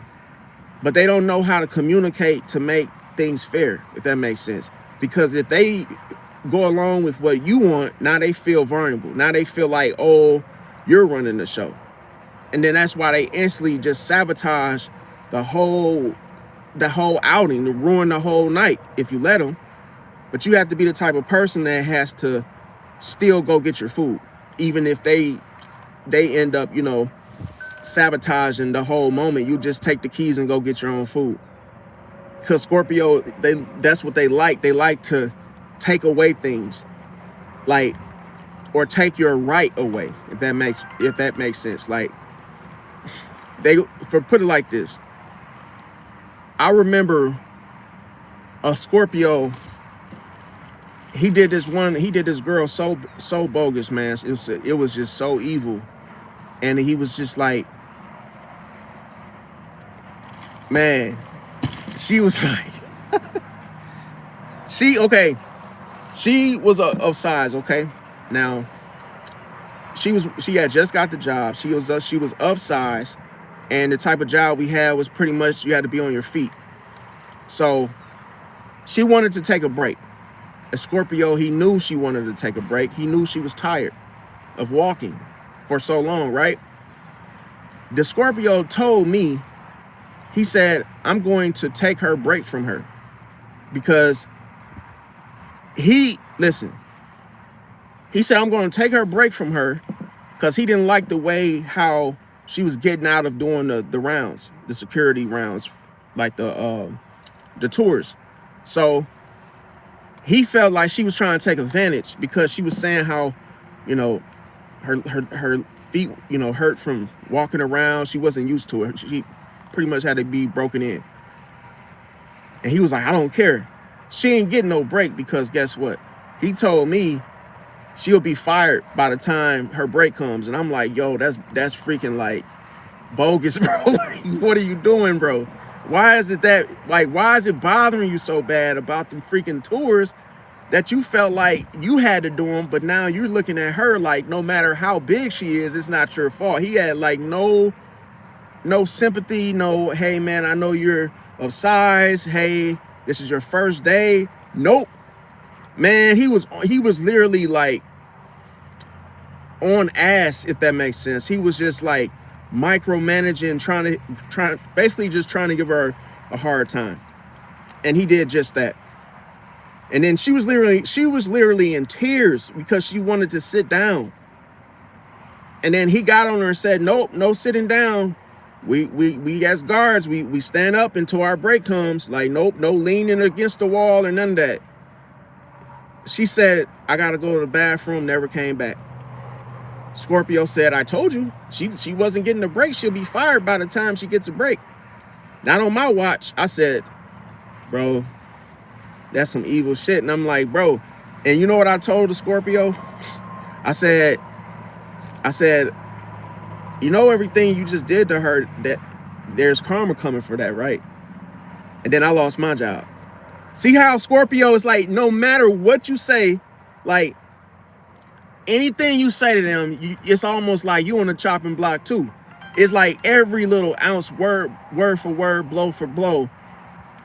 But they don't know how to communicate to make things fair, if that makes sense. Because if they go along with what you want, now they feel vulnerable. Now they feel like, oh, you're running the show. And then that's why they instantly just sabotage the whole outing, to ruin the whole night if you let them. But you have to be the type of person that has to still go get your food, even if they end up, sabotaging the whole moment. You just take the keys and go get your own food. Because Scorpio, that's what they like. They like to take away things, or take your right away, if that makes sense. Like, put it like this. I remember a Scorpio. He did this girl so bogus, man. It was just so evil. And he was just like, man, she was like, she was of size, okay? Now, she had just got the job. She was of size, and the type of job we had was pretty much you had to be on your feet. So she wanted to take a break. A Scorpio, he knew she wanted to take a break. He knew she was tired of walking for so long, right? The Scorpio told me, he said, I'm going to take her break from her because he said, I'm going to take her break from her because he didn't like the way how she was getting out of doing the rounds, the security rounds, like the tours. So he felt like she was trying to take advantage because she was saying how, her feet, hurt from walking around. She wasn't used to it. She pretty much had to be broken in. And he was like, I don't care. She ain't getting no break because guess what? He told me she'll be fired by the time her break comes. And I'm like, yo, that's freaking like bogus, bro. Like, what are you doing, bro? Why is it bothering you so bad about them freaking tours that you felt like you had to do them, but now you're looking at her like no matter how big she is, it's not your fault. He had like no sympathy, no, hey man, I know you're of size. Hey, this is your first day. Nope. Man, he was literally like on ass, if that makes sense. He was just like micromanaging, basically just trying to give her a hard time. And he did just that. And then she was literally in tears because she wanted to sit down. And then he got on her and said, nope, no sitting down. We as guards, we stand up until our break comes. Like, nope, no leaning against the wall or none of that. She said, I gotta go to the bathroom, never came back. Scorpio said, I told you, she wasn't getting a break. She'll be fired by the time she gets a break. Not on my watch. I said, bro, that's some evil shit. And I'm like, bro, and you know what I told the Scorpio? I said, you know everything you just did to her, that there's karma coming for that, right? And then I lost my job. See how Scorpio is like, no matter what you say, like anything you say to them, it's almost like you on the chopping block too. It's like every little ounce, word for word, blow for blow.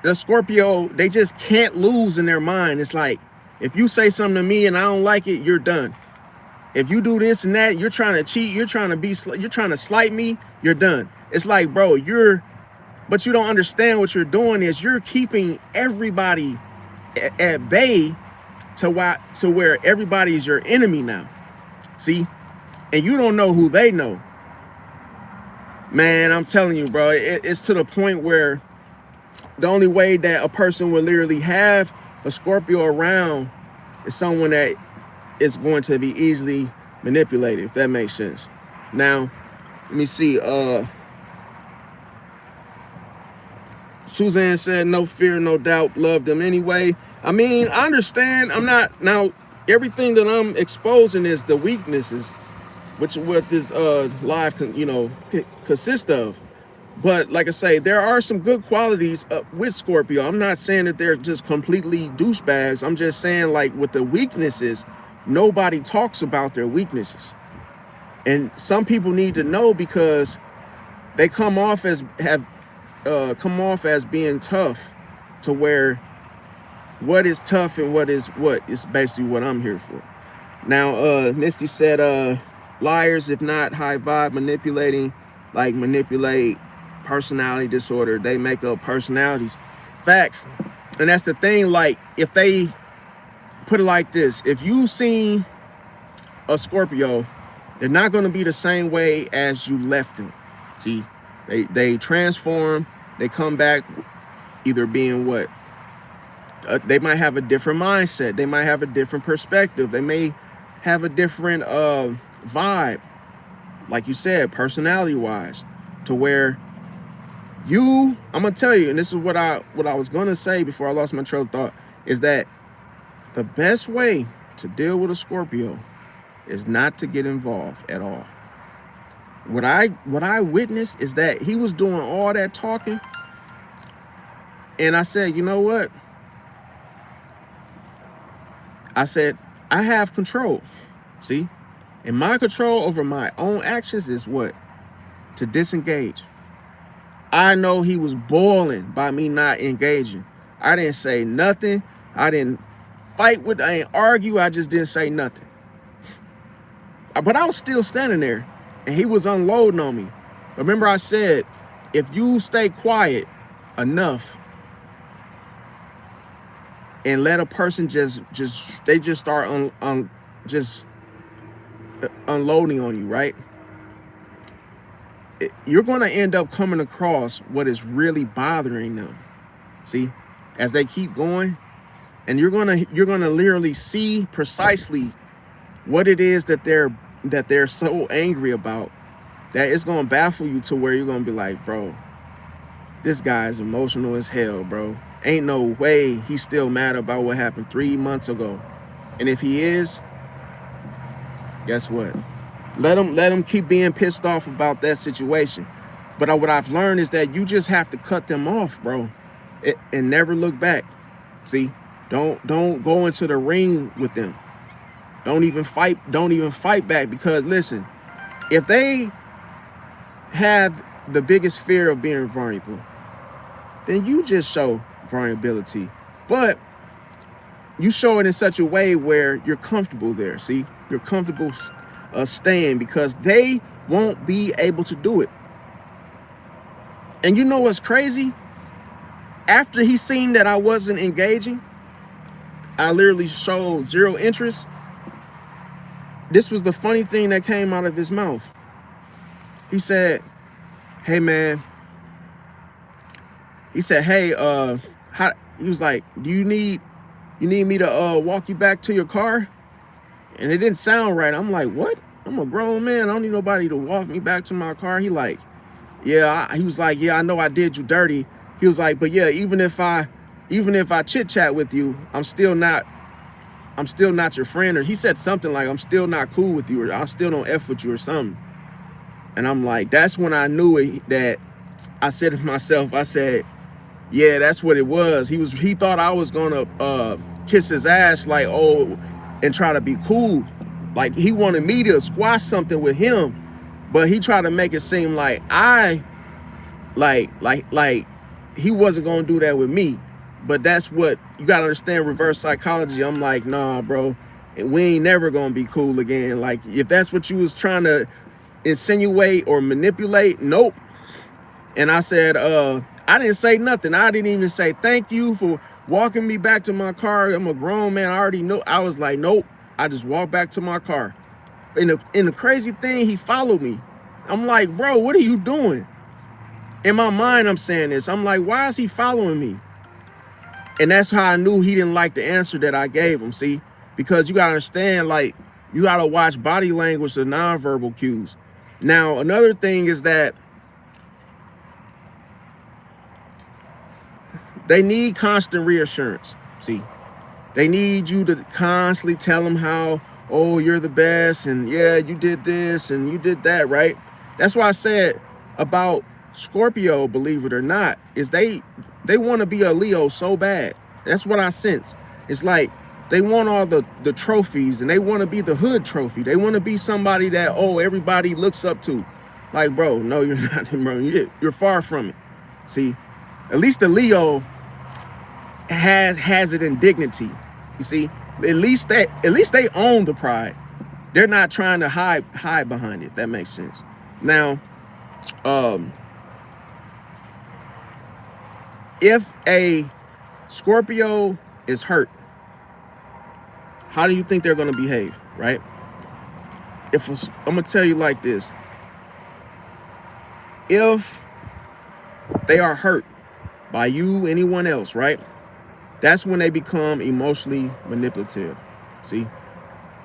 The Scorpio, they just can't lose in their mind. It's like, if you say something to me and I don't like it, you're done. If you do this and that, you're trying to cheat, you're trying to slight me, you're done. It's like, bro, but you don't understand what you're doing is you're keeping everybody at bay to where everybody is your enemy now. See? And you don't know who they know. Man, I'm telling you, bro, it's to the point where the only way that a person will literally have a Scorpio around is someone that is going to be easily manipulated, if that makes sense. Now, let me see. Suzanne said, no fear, no doubt, love them anyway. I mean, I understand. I'm not, now, everything that I'm exposing is the weaknesses, which is what this live, consists of. But like I say, there are some good qualities with Scorpio. I'm not saying that they're just completely douchebags. I'm just saying, like, with the weaknesses, nobody talks about their weaknesses. And some people need to know, because they come off as being tough, to where what is tough and what is basically what I'm here for. Now, Misty said, liars, if not high vibe, manipulating, like manipulate, personality disorder, they make up personalities. Facts. And that's the thing, like, if they put it like this, if you seen a Scorpio, they're not going to be the same way as you left them. See, they transform, they come back either being what? They might have a different mindset, they might have a different perspective, they may have a different vibe, like you said, personality wise, to where I'm gonna tell you, and this is what I was gonna say before I lost my trail of thought, is that the best way to deal with a Scorpio is not to get involved at all. What I witnessed is that he was doing all that talking, and I said, you know what? I said, I have control. See? And my control over my own actions is what? To disengage. I know he was boiling by me not engaging. I didn't say nothing. I didn't fight with, I didn't argue. I just didn't say nothing. But I was still standing there, and he was unloading on me. Remember I said, if you stay quiet enough and let a person just start unloading on you, right? You're going to end up coming across what is really bothering them. See, as they keep going, and you're going to literally see precisely what it is that they're so angry about, that it's going to baffle you, to where you're going to be like, bro, this guy is emotional as hell, bro. Ain't no way he's still mad about what happened 3 months ago. And if he is, guess what? Let him keep being pissed off about that situation. But what I've learned is that you just have to cut them off, bro, and never look back. See, don't go into the ring with them. Don't even fight back, because listen, if they have the biggest fear of being vulnerable, then you just show vulnerability. But you show it in such a way where you're comfortable there. See, you're comfortable staying, because they won't be able to do it. And you know what's crazy? After he seen that I wasn't engaging, I literally showed zero interest. This was the funny thing that came out of his mouth. He said, hey man, he said, hey, he was like, do you need me to walk you back to your car? And it didn't sound right. I'm like, what? I'm a grown man. I don't need nobody to walk me back to my car. He like, yeah. He was like, yeah, I know I did you dirty. He was like, but yeah, even if I chit chat with you, I'm still not your friend. Or he said something like, I'm still not cool with you, or I still don't F with you, or something. And I'm like, that's when I knew it, that I said to myself, I said, yeah, that's what it was. He thought I was gonna kiss his ass, like, oh, and try to be cool. Like, he wanted me to squash something with him, but he tried to make it seem like he wasn't gonna do that with me. But that's what you gotta understand, reverse psychology. I'm like, nah, bro, we ain't never gonna be cool again. Like, if that's what you was trying to insinuate or manipulate, nope. And I said, I didn't say nothing. I didn't even say thank you for walking me back to my car. I'm a grown man. I already know. I was like, nope. I just walked back to my car. And the crazy thing, he followed me. I'm like, bro, what are you doing? In my mind, I'm saying this. I'm like, why is he following me? And that's how I knew he didn't like the answer that I gave him. See, because you gotta understand, like, you gotta watch body language, the nonverbal cues. Now, another thing is that they need constant reassurance. See, they need you to constantly tell them how, oh, you're the best, and yeah, you did this and you did that, right? That's why I said about Scorpio, believe it or not, is they want to be a Leo so bad. That's what I sense. It's like they want all the trophies, and they want to be the hood trophy. They want to be somebody that, oh, everybody looks up to. Like, bro, no, you're not, bro. You're far from it. See, at least the Leo has it in dignity. You see, at least they own the pride. They're not trying to hide behind it, if that makes sense. Now, if a Scorpio is hurt, how do you think they're going to behave, right? I'm going to tell you like this. If they are hurt by you, anyone else, right? That's when they become emotionally manipulative, see?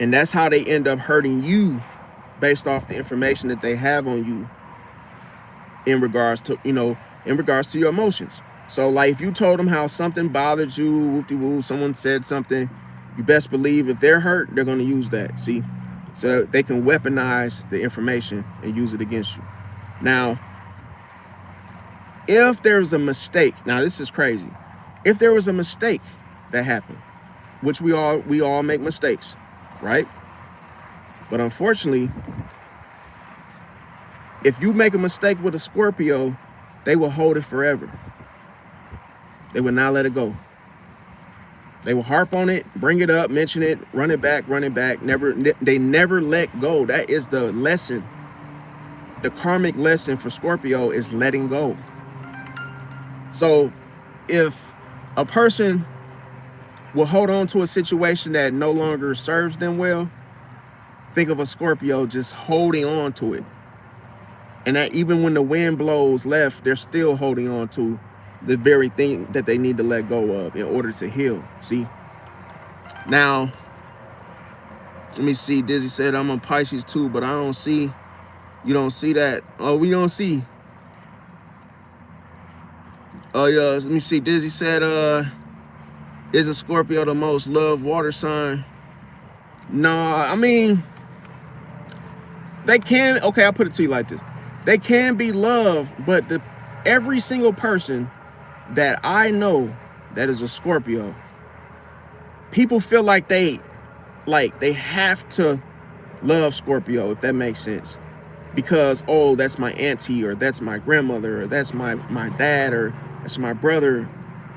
And that's how they end up hurting you based off the information that they have on you in regards to, in regards to your emotions. So, like, if you told them how something bothered you, whoop-de-woo, someone said something, you best believe if they're hurt, they're going to use that, see? So they can weaponize the information and use it against you. Now, if there's a mistake, now this is crazy. If there was a mistake that happened, which we all make mistakes, right? But unfortunately, if you make a mistake with a Scorpio, they will hold it forever. They will not let it go. They will harp on it, bring it up, mention it, run it back. They never let go. That is the lesson. The karmic lesson for Scorpio is letting go. So if a person will hold on to a situation that no longer serves them well, think of a Scorpio just holding on to it. And that even when the wind blows left, they're still holding on to the very thing that they need to let go of in order to heal, see? Now, let me see. Dizzy said, I'm a Pisces too, but I don't see, you don't see that. Oh, we don't see. Oh, yeah, let me see. Dizzy said, is a Scorpio the most loved water sign? No, I mean, they can, okay, I'll put it to you like this. They can be loved, but every single person that I know that is a Scorpio, people feel like they have to love Scorpio, if that makes sense. Because, oh, that's my auntie, or that's my grandmother, or that's my dad, or that's my brother.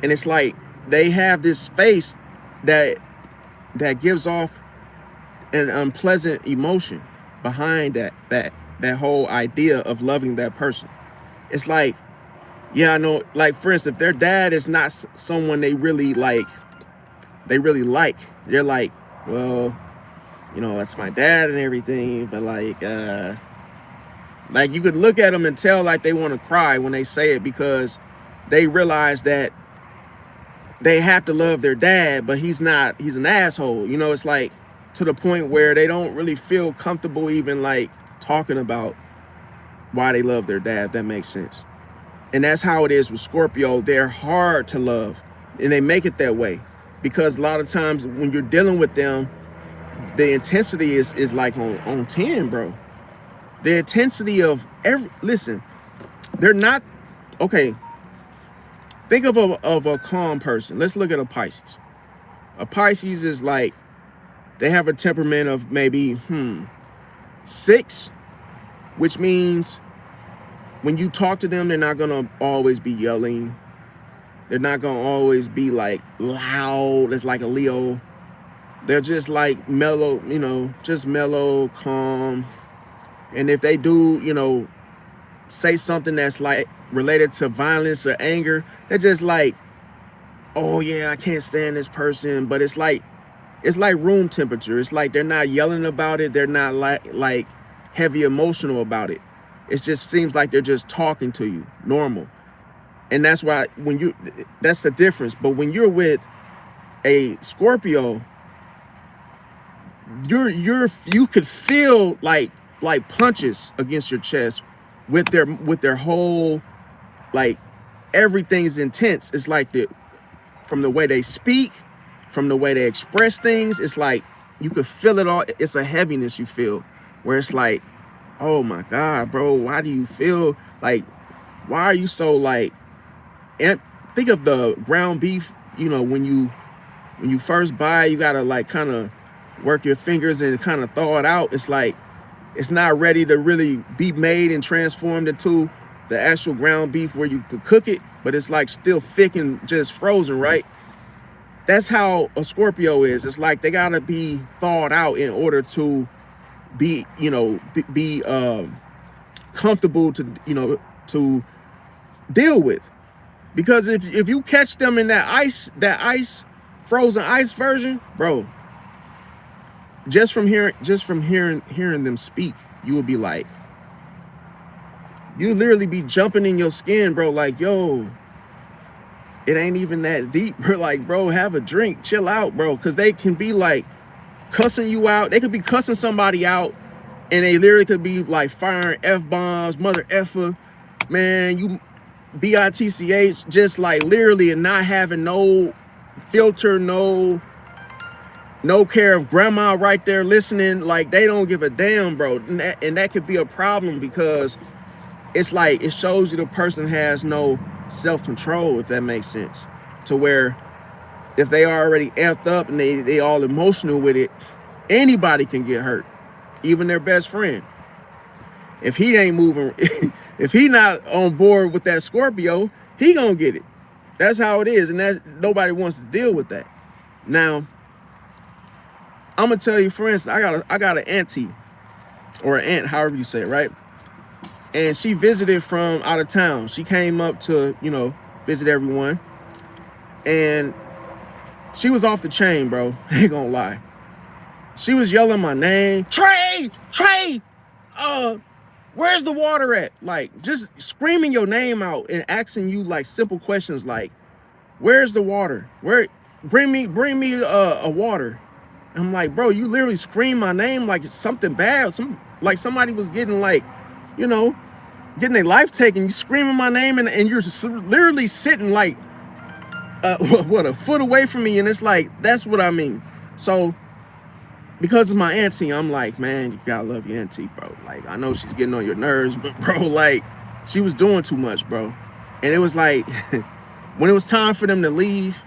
And it's like they have this face that gives off an unpleasant emotion behind that whole idea of loving that person. It's like, yeah, I know, like, for instance, if their dad is not someone they really like, they're like, well, that's my dad and everything, but like you could look at them and tell like they want to cry when they say it, because they realize that they have to love their dad, but he's an asshole. It's like to the point where they don't really feel comfortable even like talking about why they love their dad, if that makes sense. And that's how it is with Scorpio. They're hard to love, and they make it that way because a lot of times when you're dealing with them, the intensity is like on 10, bro. The intensity of listen, they're not, okay, think of a calm person. Let's look at a Pisces. A Pisces is like, they have a temperament of maybe 6, which means when you talk to them, they're not gonna always be yelling. They're not gonna always be like loud. It's like a Leo. They're just like mellow, just mellow, calm. And if they do, say something that's like related to violence or anger, they're just like, oh yeah, I can't stand this person. But it's like room temperature. It's like they're not yelling about it. They're not like heavy emotional about it. It just seems like they're just talking to you, normal. And that's why that's the difference. But when you're with a Scorpio, you could feel like punches against your chest with their whole, like, everything's intense. It's like from the way they speak, from the way they express things, it's like you could feel it all. It's a heaviness you feel, where it's like, oh my God, bro, why do you feel like, why are you so like, and think of the ground beef, you know, when you first buy, you gotta like kind of work your fingers and kind of thaw it out. It's like it's not ready to really be made and transformed into the actual ground beef where you could cook it, but it's like still thick and just frozen, right? That's how a Scorpio is. It's like they gotta be thawed out in order to be, you know, be comfortable to, you know, to deal with. Because if you catch them in that frozen ice version, bro, just from hearing them speak, you will be like, you literally be jumping in your skin, bro, like, yo, it ain't even that deep. Bro, like, bro, have a drink, chill out, bro. Because they can be like cussing you out. They could be cussing somebody out, and they literally could be like firing F-bombs, mother effer, man, you bitch, just like literally, and not having no filter, no care of grandma right there listening. Like, they don't give a damn, bro. And that could be a problem, because it's like it shows you the person has no self-control, if that makes sense, to where if they are already amped up and they all emotional with it, anybody can get hurt, even their best friend. If he ain't moving, if he not on board with that Scorpio, he gonna get it. That's how it is, and that's, nobody wants to deal with that. Now, I'm gonna tell you, for instance, I got an auntie, or an aunt, however you say it, right? And she visited from out of town. She came up to, you know, visit everyone, and she was off the chain, bro. I ain't gonna lie. She was yelling my name, Trey, where's the water at? Like, just screaming your name out and asking you like simple questions like, where's the water? Bring me a water. I'm like, bro, you literally scream my name like it's something bad. Like somebody was getting, like, you know, getting their life taken. You screaming my name, and you're literally sitting like what, a foot away from me. And it's like, that's what I mean. So because of my auntie, I'm like, man, you gotta love your auntie, bro. Like, I know she's getting on your nerves, but bro, like, she was doing too much, bro. And it was like, when it was time for them to leave,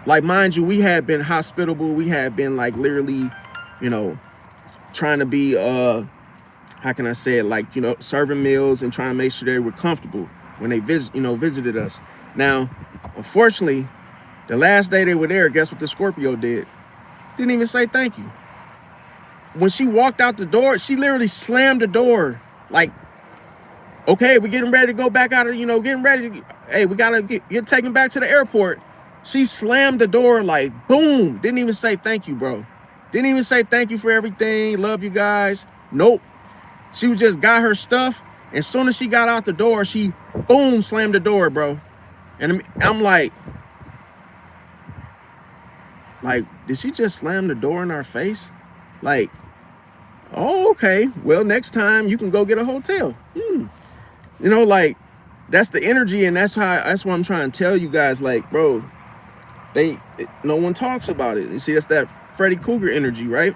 like, mind you, we had been hospitable. We had been like literally, you know, trying to be, how can I say it? Like, you know, serving meals and trying to make sure they were comfortable when they visited us. Now, unfortunately, the last day they were there, guess what the Scorpio did? Didn't even say thank you. When she walked out the door, she literally slammed the door. Like, okay, we're getting ready to go back out of, you know, getting ready to, hey, we gotta get taken back to the airport. She slammed the door, like, boom. Didn't even say thank you, bro. Didn't even say thank you for everything. Love you guys. Nope. She was just got her stuff. And as soon as she got out the door, she, boom, slammed the door, bro. And I'm like, did she just slam the door in our face? Like, oh, okay. Well, next time you can go get a hotel. You know, like, that's the energy, and that's what I'm trying to tell you guys. Like, bro, no one talks about it. You see, that's that Freddy Krueger energy, right?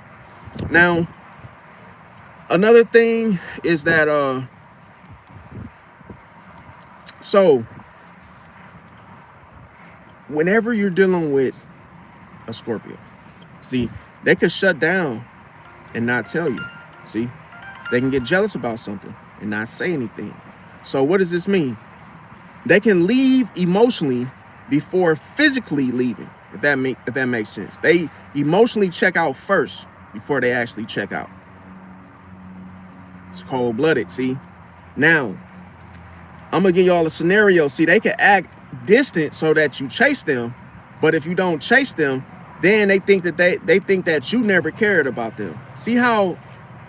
Now, another thing is that so whenever you're dealing with a Scorpio, see, they could shut down and not tell you. See, they can get jealous about something and not say anything. So what does this mean? They can leave emotionally before physically leaving, if that makes sense. They emotionally check out first before they actually check out. It's cold-blooded, see? Now, I'm gonna give y'all a scenario. See, they can act distant so that you chase them, but if you don't chase them, then they think that they think that you never cared about them. See how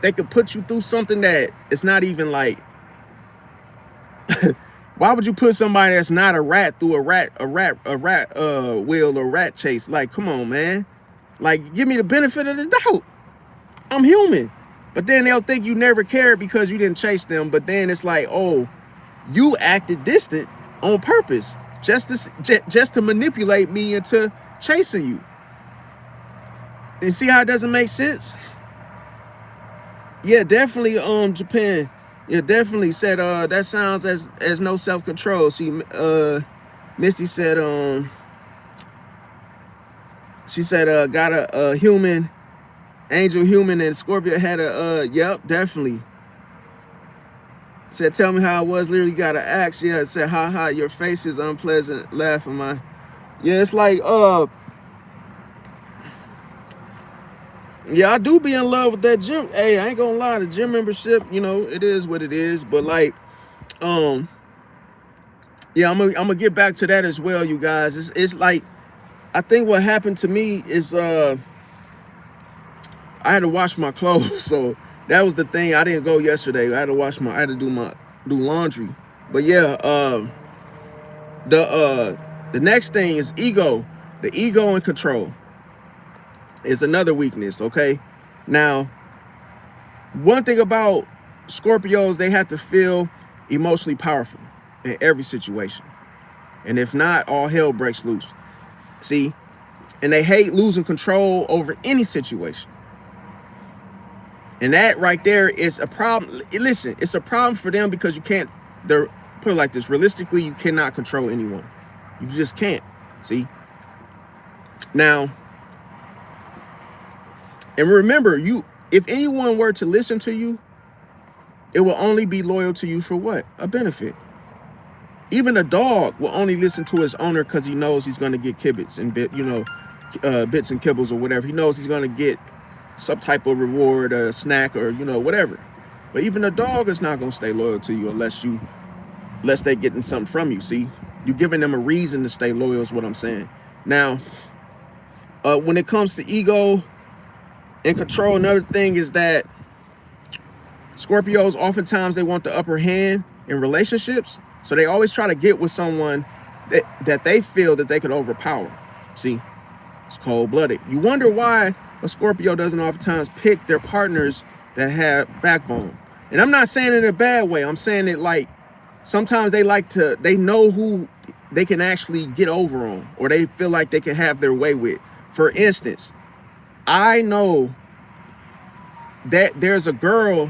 they could put you through something that it's not even like, why would you put somebody that's not a rat through a rat wheel or rat chase? Like, come on, man. Like, give me the benefit of the doubt. I'm human. But then they'll think you never cared because you didn't chase them. But then it's like, oh, you acted distant on purpose just to manipulate me into chasing you. You see how it doesn't make sense? Yeah, definitely. Japan. Yeah, definitely said. That sounds as no self-control. See, Misty said. She said, got a human, angel human, and Scorpio had a. Yep, definitely. Said, tell me how it was. Literally got an axe. Yeah, it said, ha ha, your face is unpleasant. Laughing my. Yeah, it's like yeah, I do be in love with that gym. Hey, I ain't gonna lie, the gym membership, you know, it is what it is. But like, yeah, I'm gonna get back to that as well, you guys. It's like, I think what happened to me is I had to wash my clothes, so that was the thing. I didn't go yesterday. I had to do laundry. But yeah, the next thing is ego. The ego and control is another weakness, okay? Now, one thing about Scorpios, they have to feel emotionally powerful in every situation. And if not, all hell breaks loose. See? And they hate losing control over any situation. And that right there is a problem. Listen, it's a problem for them because you can't, put it like this, realistically, you cannot control anyone. You just can't. See? Now, and remember, if anyone were to listen to you, it will only be loyal to you for what? A benefit. Even a dog will only listen to his owner because he knows he's going to get kibbles and bits and kibbles or whatever. He knows he's going to get some type of reward, a snack, or whatever. But even a dog is not going to stay loyal to you unless they're getting something from you. See, you're giving them a reason to stay loyal is what I'm saying. Now, when it comes to ego and control, another thing is that Scorpios, oftentimes they want the upper hand in relationships. So they always try to get with someone that they feel that they could overpower. See, it's cold-blooded. You wonder why a Scorpio doesn't oftentimes pick their partners that have backbone. And I'm not saying it in a bad way. I'm saying it like sometimes they know who they can actually get over on, or they feel like they can have their way with. For instance, I know that there's a girl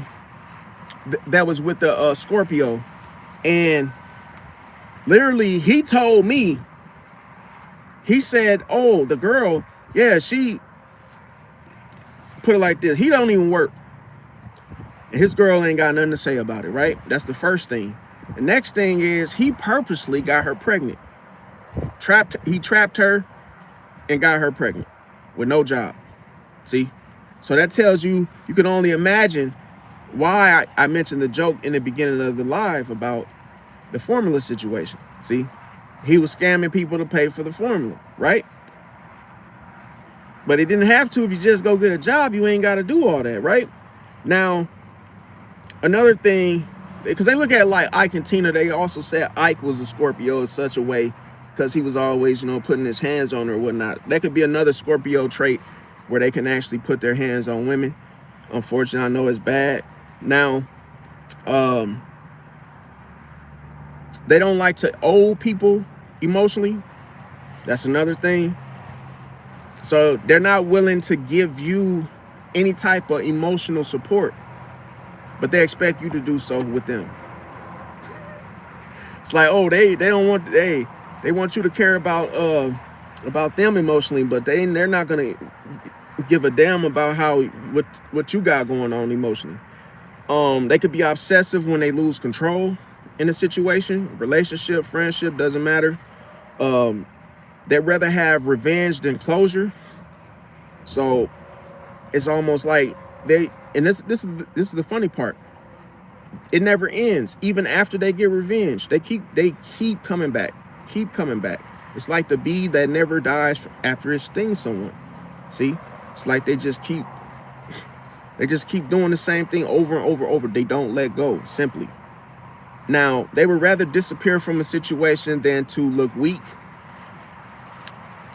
that was with the Scorpio, and literally he told me, he said, oh, the girl, yeah, she put it like this, he don't even work. And his girl ain't got nothing to say about it, right? That's the first thing. The next thing is he purposely got her pregnant. He trapped her and got her pregnant with no job. See? So that tells you, you can only imagine why I mentioned the joke in the beginning of the live about the formula situation. See? He was scamming people to pay for the formula, right? But he didn't have to. If you just go get a job, you ain't got to do all that, right? Now, another thing, because they look at like Ike and Tina, they also said Ike was a Scorpio in such a way because he was always, putting his hands on her or whatnot. That could be another Scorpio trait where they can actually put their hands on women. Unfortunately, I know it's bad. Now, they don't like to owe people emotionally. That's another thing. So they're not willing to give you any type of emotional support, but they expect you to do so with them. It's like, oh, they don't want, they want you to care about them emotionally, but they're not gonna give a damn about what you got going on emotionally. They could be obsessive when they lose control in a situation, relationship, friendship, doesn't matter. They'd rather have revenge than closure. So it's almost like this is the funny part. It never ends. Even after they get revenge, they keep coming back, keep coming back. It's like the bee that never dies after it stings someone. See, it's like they just keep doing the same thing over and over. They don't let go, simply. Now, they would rather disappear from a situation than to look weak.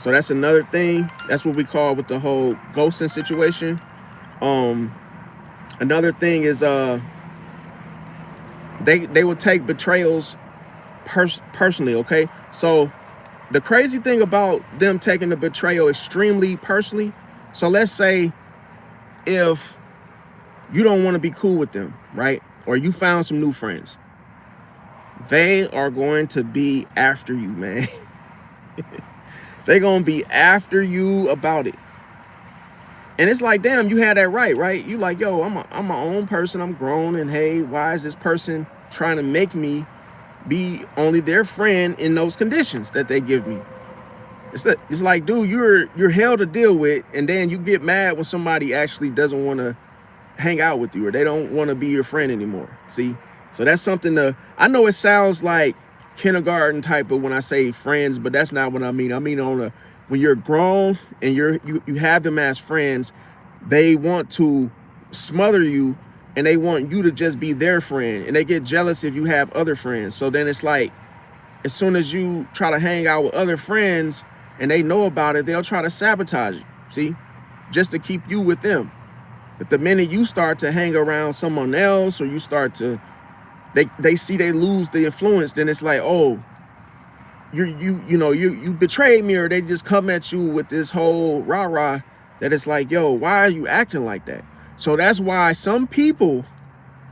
So that's another thing. That's what we call with the whole ghosting situation. Another thing is they will take betrayals personally, okay? So the crazy thing about them taking the betrayal extremely personally, so let's say if you don't want to be cool with them, right? Or you found some new friends, they are going to be after you, man. They're going to be after you about it. And it's like, damn, you had that right? You like, yo, I'm my own person. I'm grown. And hey, why is this person trying to make me be only their friend in those conditions that they give me? It's like, dude, you're hell to deal with. And then you get mad when somebody actually doesn't want to hang out with you, or they don't want to be your friend anymore. See? So that's something I know it sounds like kindergarten type of when I say friends, but that's not what I mean. I mean when you're grown and you have them as friends, they want to smother you and they want you to just be their friend, and they get jealous if you have other friends. So then it's like, as soon as you try to hang out with other friends and they know about it, they'll try to sabotage you, see, just to keep you with them. But the minute you start to hang around someone else, or you start to, they see they lose the influence, then it's like, oh, you betrayed me, or they just come at you with this whole rah-rah that it's like, yo, why are you acting like that? So that's why some people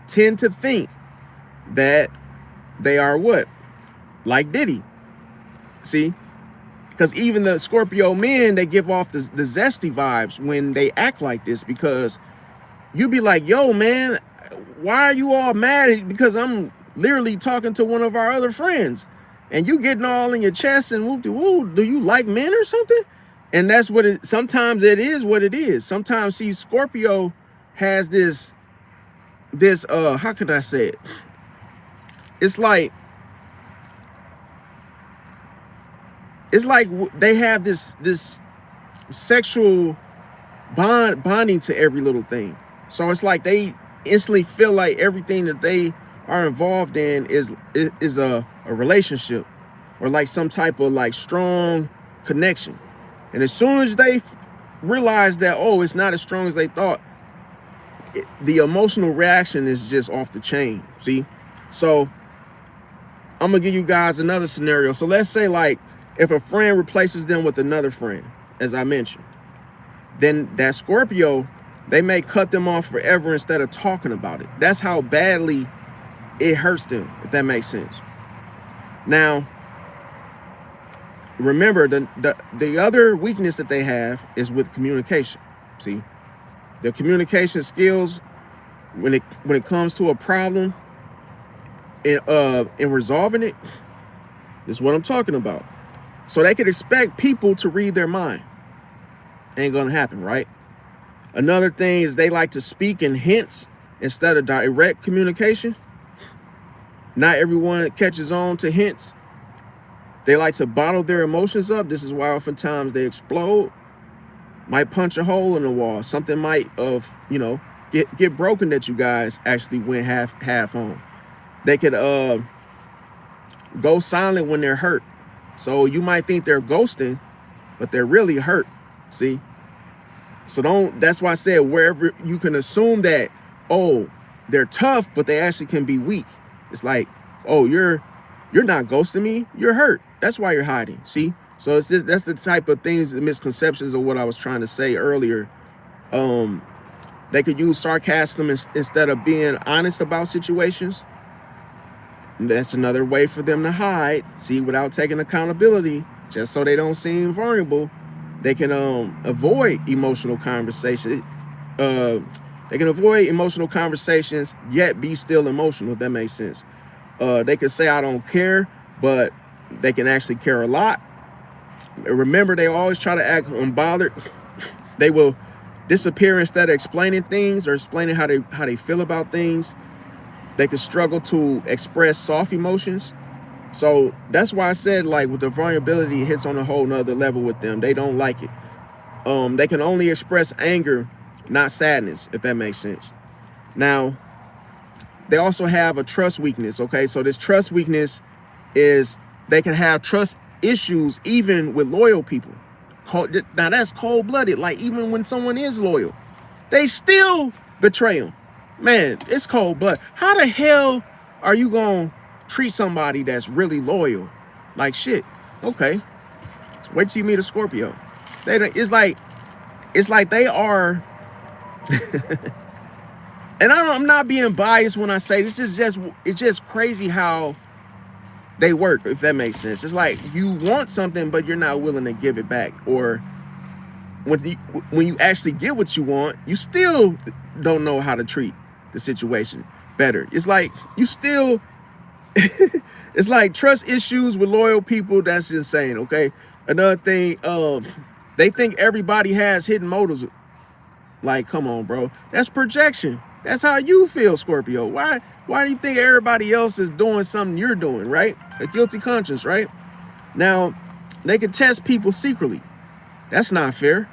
tend to think that they are what? Like Diddy. See? Because even the Scorpio men, they give off the zesty vibes when they act like this, because you be like, yo, man, why are you all mad? Because I'm literally talking to one of our other friends, and you getting all in your chest and whoop-de-woo. Do you like men or something? And that's what it, sometimes it is what it is. Sometimes, see, Scorpio has this, how can I say it? It's like they have this sexual bonding to every little thing. So it's like they instantly feel like everything that they are involved in is a relationship, or like some type of like strong connection. And as soon as they realize that, oh, it's not as strong as they thought, the emotional reaction is just off the chain. See? So I'm gonna give you guys another scenario. So let's say, like, if a friend replaces them with another friend, as I mentioned, then that Scorpio, they may cut them off forever instead of talking about it. That's how badly it hurts them, if that makes sense. Now, remember, the other weakness that they have is with communication. See, their communication skills, when it comes to a problem, in resolving it, is what I'm talking about. So they could expect people to read their mind. Ain't gonna happen, right? Another thing is they like to speak in hints instead of direct communication. Not everyone catches on to hints. They like to bottle their emotions up. This is why oftentimes they explode. Might punch a hole in the wall. Something might get broken that you guys actually went half on. They could go silent when they're hurt. So you might think they're ghosting, but they're really hurt. See? So that's why I said, wherever you can assume that, oh, they're tough, but they actually can be weak. It's like, oh, you're not ghosting me, you're hurt. That's why you're hiding. See? So it's just, that's the type of things, the misconceptions of what I was trying to say earlier. They could use sarcasm instead of being honest about situations. That's another way for them to hide, see, without taking accountability, just so they don't seem vulnerable. They can avoid emotional conversations. They can avoid emotional conversations, yet be still emotional, if that makes sense. They could say, I don't care, but they can actually care a lot. Remember, they always try to act unbothered. They will disappear instead of explaining things or explaining how they feel about things. They could struggle to express soft emotions. So that's why I said, like, with the vulnerability, it hits on a whole nother level with them. They don't like it. They can only express anger, not sadness, if that makes sense. Now, they also have a trust weakness, okay? So this trust weakness is they can have trust issues even with loyal people. Now that's cold-blooded. Like, even when someone is loyal, they still betray them. Man, it's cold-blooded. How the hell are you gonna treat somebody that's really loyal like shit? Okay, wait till you meet a Scorpio. It's like they are. And I'm not being biased when I say this. It's just crazy how they work, if that makes sense. It's like you want something, but you're not willing to give it back. Or when you actually get what you want, you still don't know how to treat the situation better. It's like you still, it's like trust issues with loyal people. That's insane, okay? Another thing, they think everybody has hidden motives. Like, come on, bro. That's projection. That's how you feel, Scorpio. Why do you think everybody else is doing something you're doing, right? A guilty conscience, right? Now, they can test people secretly. That's not fair.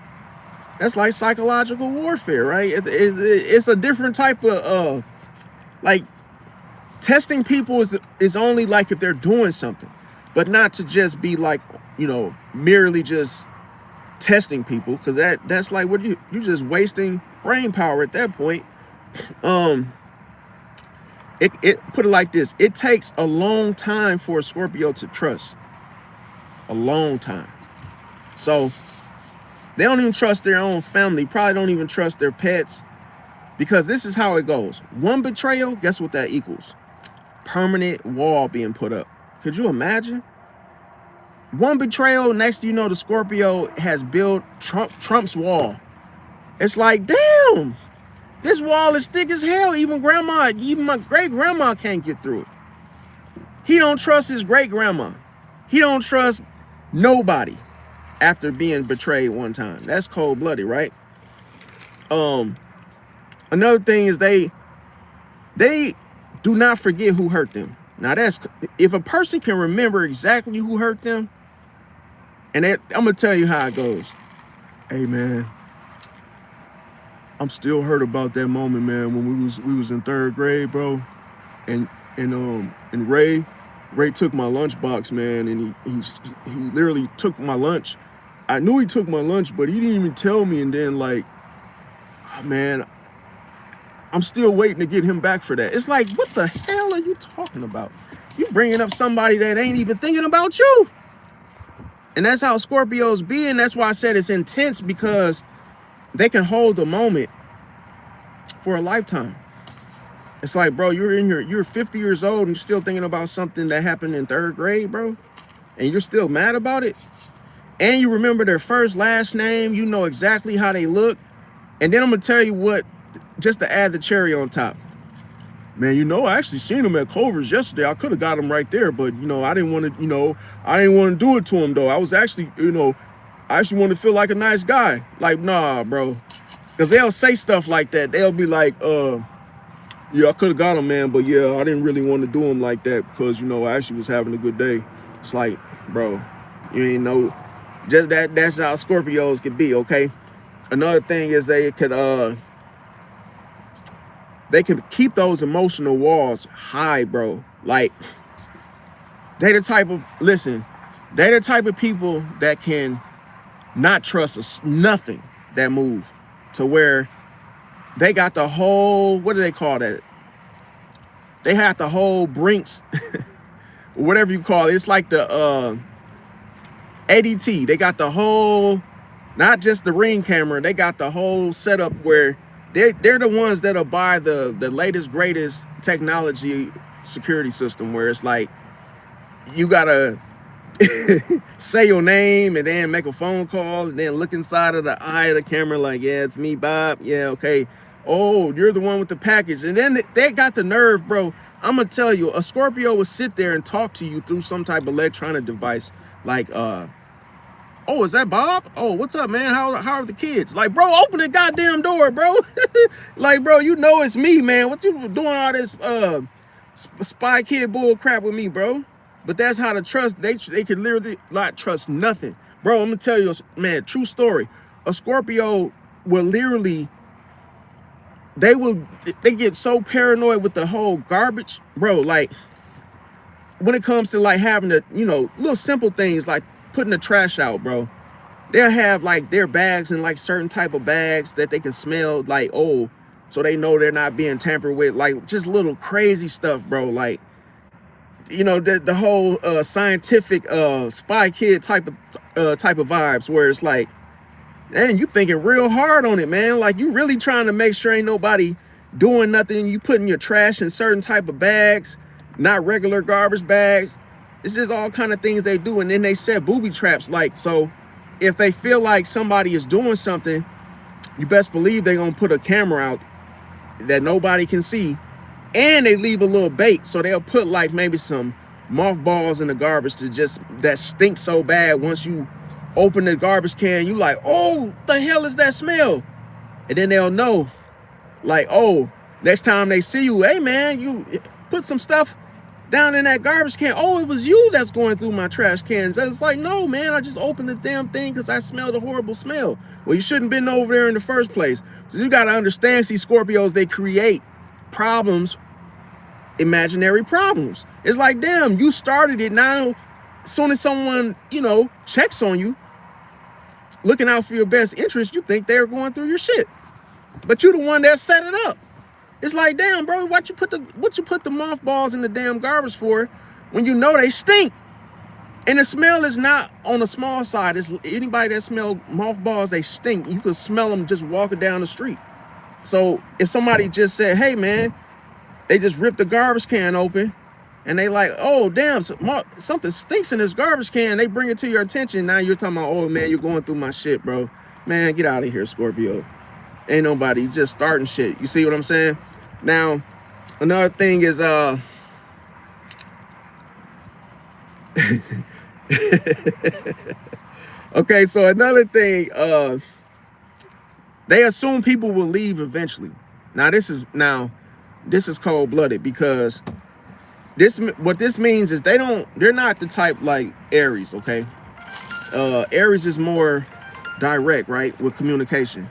That's like psychological warfare, right? It's a different type of, like, testing people is only like if they're doing something, but not to just be like, you know, merely just testing people, because that's like what you're just wasting brain power at that point. It put it like this: it takes a long time for a Scorpio to trust. A long time. So they don't even trust their own family, probably don't even trust their pets, because this is how it goes. One betrayal, guess what that equals? Permanent wall being put up. Could you imagine? One betrayal, next thing you know, the Scorpio has built Trump's wall. It's like, damn, this wall is thick as hell. Even my great-grandma can't get through it. He don't trust his great-grandma. He don't trust nobody after being betrayed one time. That's cold-blooded, right? Another thing is they do not forget who hurt them. Now, that's, if a person can remember exactly who hurt them, and I'm gonna tell you how it goes. Hey, man, I'm still hurt about that moment, man, when we was in third grade, bro, and Ray took my lunchbox, man, and he literally took my lunch. I knew he took my lunch, but he didn't even tell me. And then, like, oh, man, I'm still waiting to get him back for that. It's like, what the hell are you talking about? You bringing up somebody that ain't even thinking about you. And that's how Scorpios be, and that's why I said it's intense, because they can hold the moment for a lifetime. It's like, bro, you're 50 years old and you're still thinking about something that happened in third grade, bro, and you're still mad about it. And you remember their first, last name. You know exactly how they look. And then I'm gonna tell you what, just to add the cherry on top. Man, you know, I actually seen him at Clover's yesterday. I could have got him right there, but, you know, I didn't want to do it to him, though. I was actually, you know, I actually want to feel like a nice guy. Like, nah, bro. Because they'll say stuff like that. They'll be like, yeah, I could have got him, man, but yeah, I didn't really want to do him like that because, you know, I actually was having a good day. It's like, bro, you ain't know. Just that's how Scorpios could be, okay? Another thing is they could keep those emotional walls high, bro. Like, they the type of people that can not trust nothing that move, to where they got the whole, what do they call that? They had the whole Brinks, whatever you call it. It's like the ADT. They got the whole, not just the Ring camera, they got the whole setup where they're the ones that'll buy the latest, greatest technology security system, where it's like, you gotta say your name and then make a phone call and then look inside of the eye of the camera like, yeah, it's me, Bob. Yeah, okay. Oh, you're the one with the package. And then they got the nerve, bro. I'm gonna tell you, a Scorpio will sit there and talk to you through some type of electronic device like, oh, is that Bob? Oh, what's up, man? How are the kids? Like, bro, open the goddamn door, bro. Like, bro, you know it's me, man. What you doing all this spy kid bull crap with me, bro? But that's how to trust. They could literally not trust nothing. Bro, I'm gonna tell you, man, true story. A Scorpio will literally, they get so paranoid with the whole garbage, bro. Like, when it comes to like having to, you know, little simple things like putting the trash out, bro. they'll have like their bags in like certain type of bags that they can smell, like, oh, so they know they're not being tampered with, like just little crazy stuff, bro. Like, you know, the whole scientific spy kid type of vibes, where it's like, man, you thinking real hard on it, man. Like, you really trying to make sure ain't nobody doing nothing. You putting your trash in certain type of bags, not regular garbage bags. This is all kind of things they do. And then they set booby traps. Like, so if they feel like somebody is doing something, you best believe they're going to put a camera out that nobody can see. And they leave a little bait. So they'll put like maybe some mothballs in the garbage to just, that stinks so bad. Once you open the garbage can, you like, oh, the hell is that smell? And then they'll know, like, oh, next time they see you, hey man, you put some stuff down in that garbage can. Oh, it was you that's going through my trash cans. It's like, no, man, I just opened the damn thing because I smelled a horrible smell. Well, you shouldn't have been over there in the first place. Because you got to understand, see, Scorpios, they create problems, imaginary problems. It's like, damn, you started it. Now, as soon as someone, you know, checks on you, looking out for your best interest, you think they're going through your shit. But you the one that set it up. It's like, damn, bro, what you put the mothballs in the damn garbage for when you know they stink? And the smell is not on the small side. It's anybody that smell mothballs, they stink. You could smell them just walking down the street. So if somebody just said, hey man, they just ripped the garbage can open and they like, oh damn, something stinks in this garbage can, they bring it to your attention. Now you're talking about, oh man, you're going through my shit, bro. Man, get out of here, Scorpio. Ain't nobody just starting shit. You see what I'm saying? Now, another thing is, okay, so another thing, they assume people will leave eventually. Now this is cold-blooded, because what this means is they're not the type like Aries, okay? Aries is more direct, right, with communication.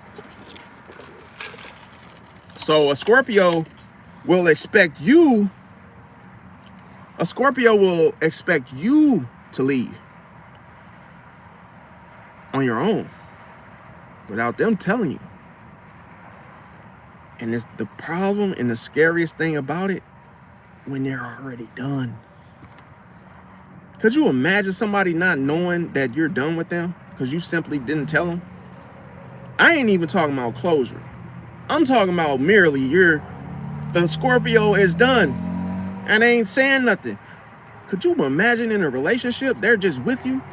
So a Scorpio will expect you to leave on your own without them telling you. And it's the problem and the scariest thing about it, when they're already done. Could you imagine somebody not knowing that you're done with them because you simply didn't tell them? I ain't even talking about closure. I'm talking about merely the Scorpio is done and they ain't saying nothing. Could you imagine in a relationship, they're just with you,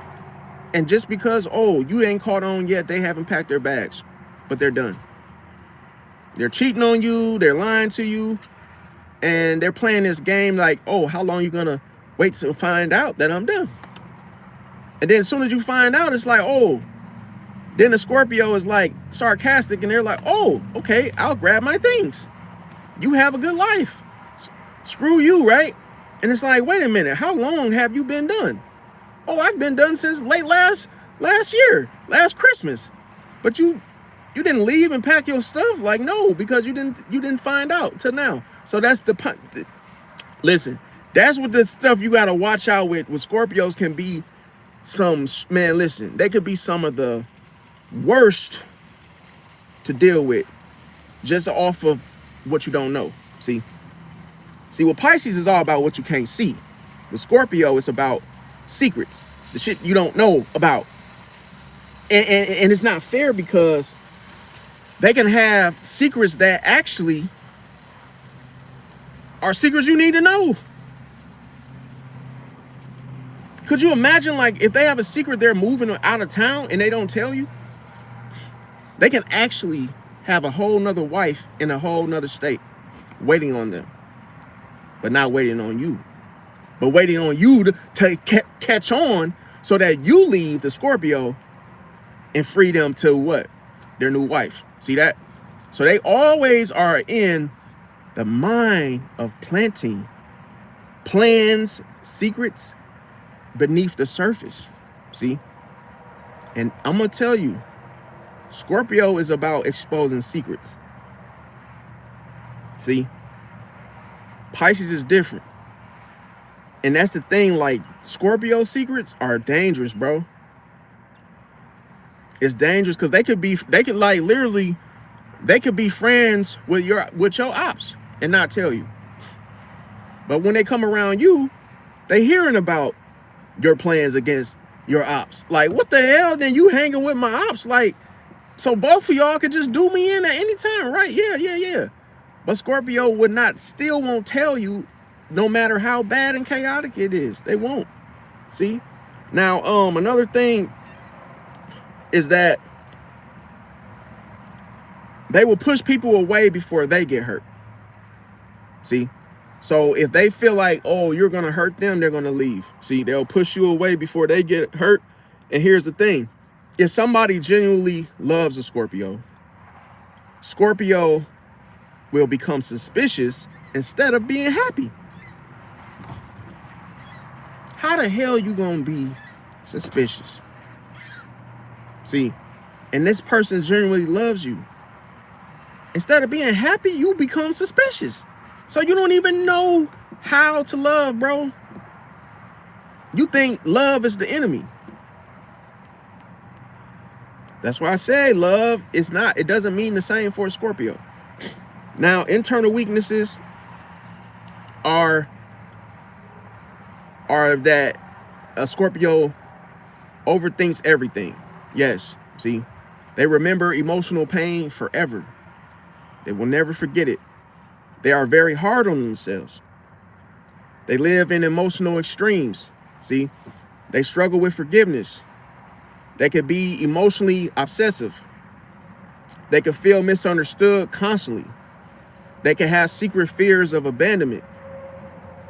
and just because, oh, you ain't caught on yet, they haven't packed their bags, but they're done. They're cheating on you, they're lying to you, and they're playing this game like, oh, how long you gonna wait to find out that I'm done? And then as soon as you find out, it's like, oh, then the Scorpio is like sarcastic, and they're like, oh, okay, I'll grab my things. You have a good life. Screw you, right? And it's like, wait a minute, how long have you been done? Oh, I've been done since late last year, last Christmas. But you didn't leave and pack your stuff? Like, no, because you didn't find out till now. So that's listen, that's what the stuff you got to watch out with Scorpios. Can be some, man, listen, they could be some of the worst to deal with just off of what you don't know. See, what Pisces is all about, what you can't see. The Scorpio is about secrets, the shit you don't know about. And it's not fair, because they can have secrets that actually are secrets you need to know. Could you imagine, like, if they have a secret they're moving out of town and they don't tell you? They can actually have a whole nother wife in a whole nother state waiting on them, but not waiting on you, but waiting on you to catch on so that you leave the Scorpio and free them to what? Their new wife. See that? So they always are in the mind of planting plans, secrets beneath the surface. See? And I'm going to tell you, Scorpio is about exposing secrets. See? Pisces is different. And that's the thing, like, Scorpio secrets are dangerous, bro. It's dangerous because they could like literally, they could be friends with your ops and not tell you. But when they come around you, they hearing about your plans against your ops. Like, what the hell? Then you hanging with my ops? Like, so both of y'all could just do me in at any time, right? Yeah. But Scorpio would not, still won't tell you, no matter how bad and chaotic it is. They won't. See? Now, another thing is that they will push people away before they get hurt. See? So if they feel like, oh, you're going to hurt them, they're going to leave. See, they'll push you away before they get hurt. And here's the thing. If somebody genuinely loves a Scorpio, Scorpio will become suspicious instead of being happy. How the hell you going to be suspicious? See, and this person genuinely loves you. Instead of being happy, you become suspicious. So you don't even know how to love, bro. You think love is the enemy. That's why I say love is not, it doesn't mean the same for a Scorpio. Now, internal weaknesses are that a Scorpio overthinks everything. Yes, see, they remember emotional pain forever. They will never forget it. They are very hard on themselves. They live in emotional extremes. See, they struggle with forgiveness. They could be emotionally obsessive. They could feel misunderstood constantly. They can have secret fears of abandonment.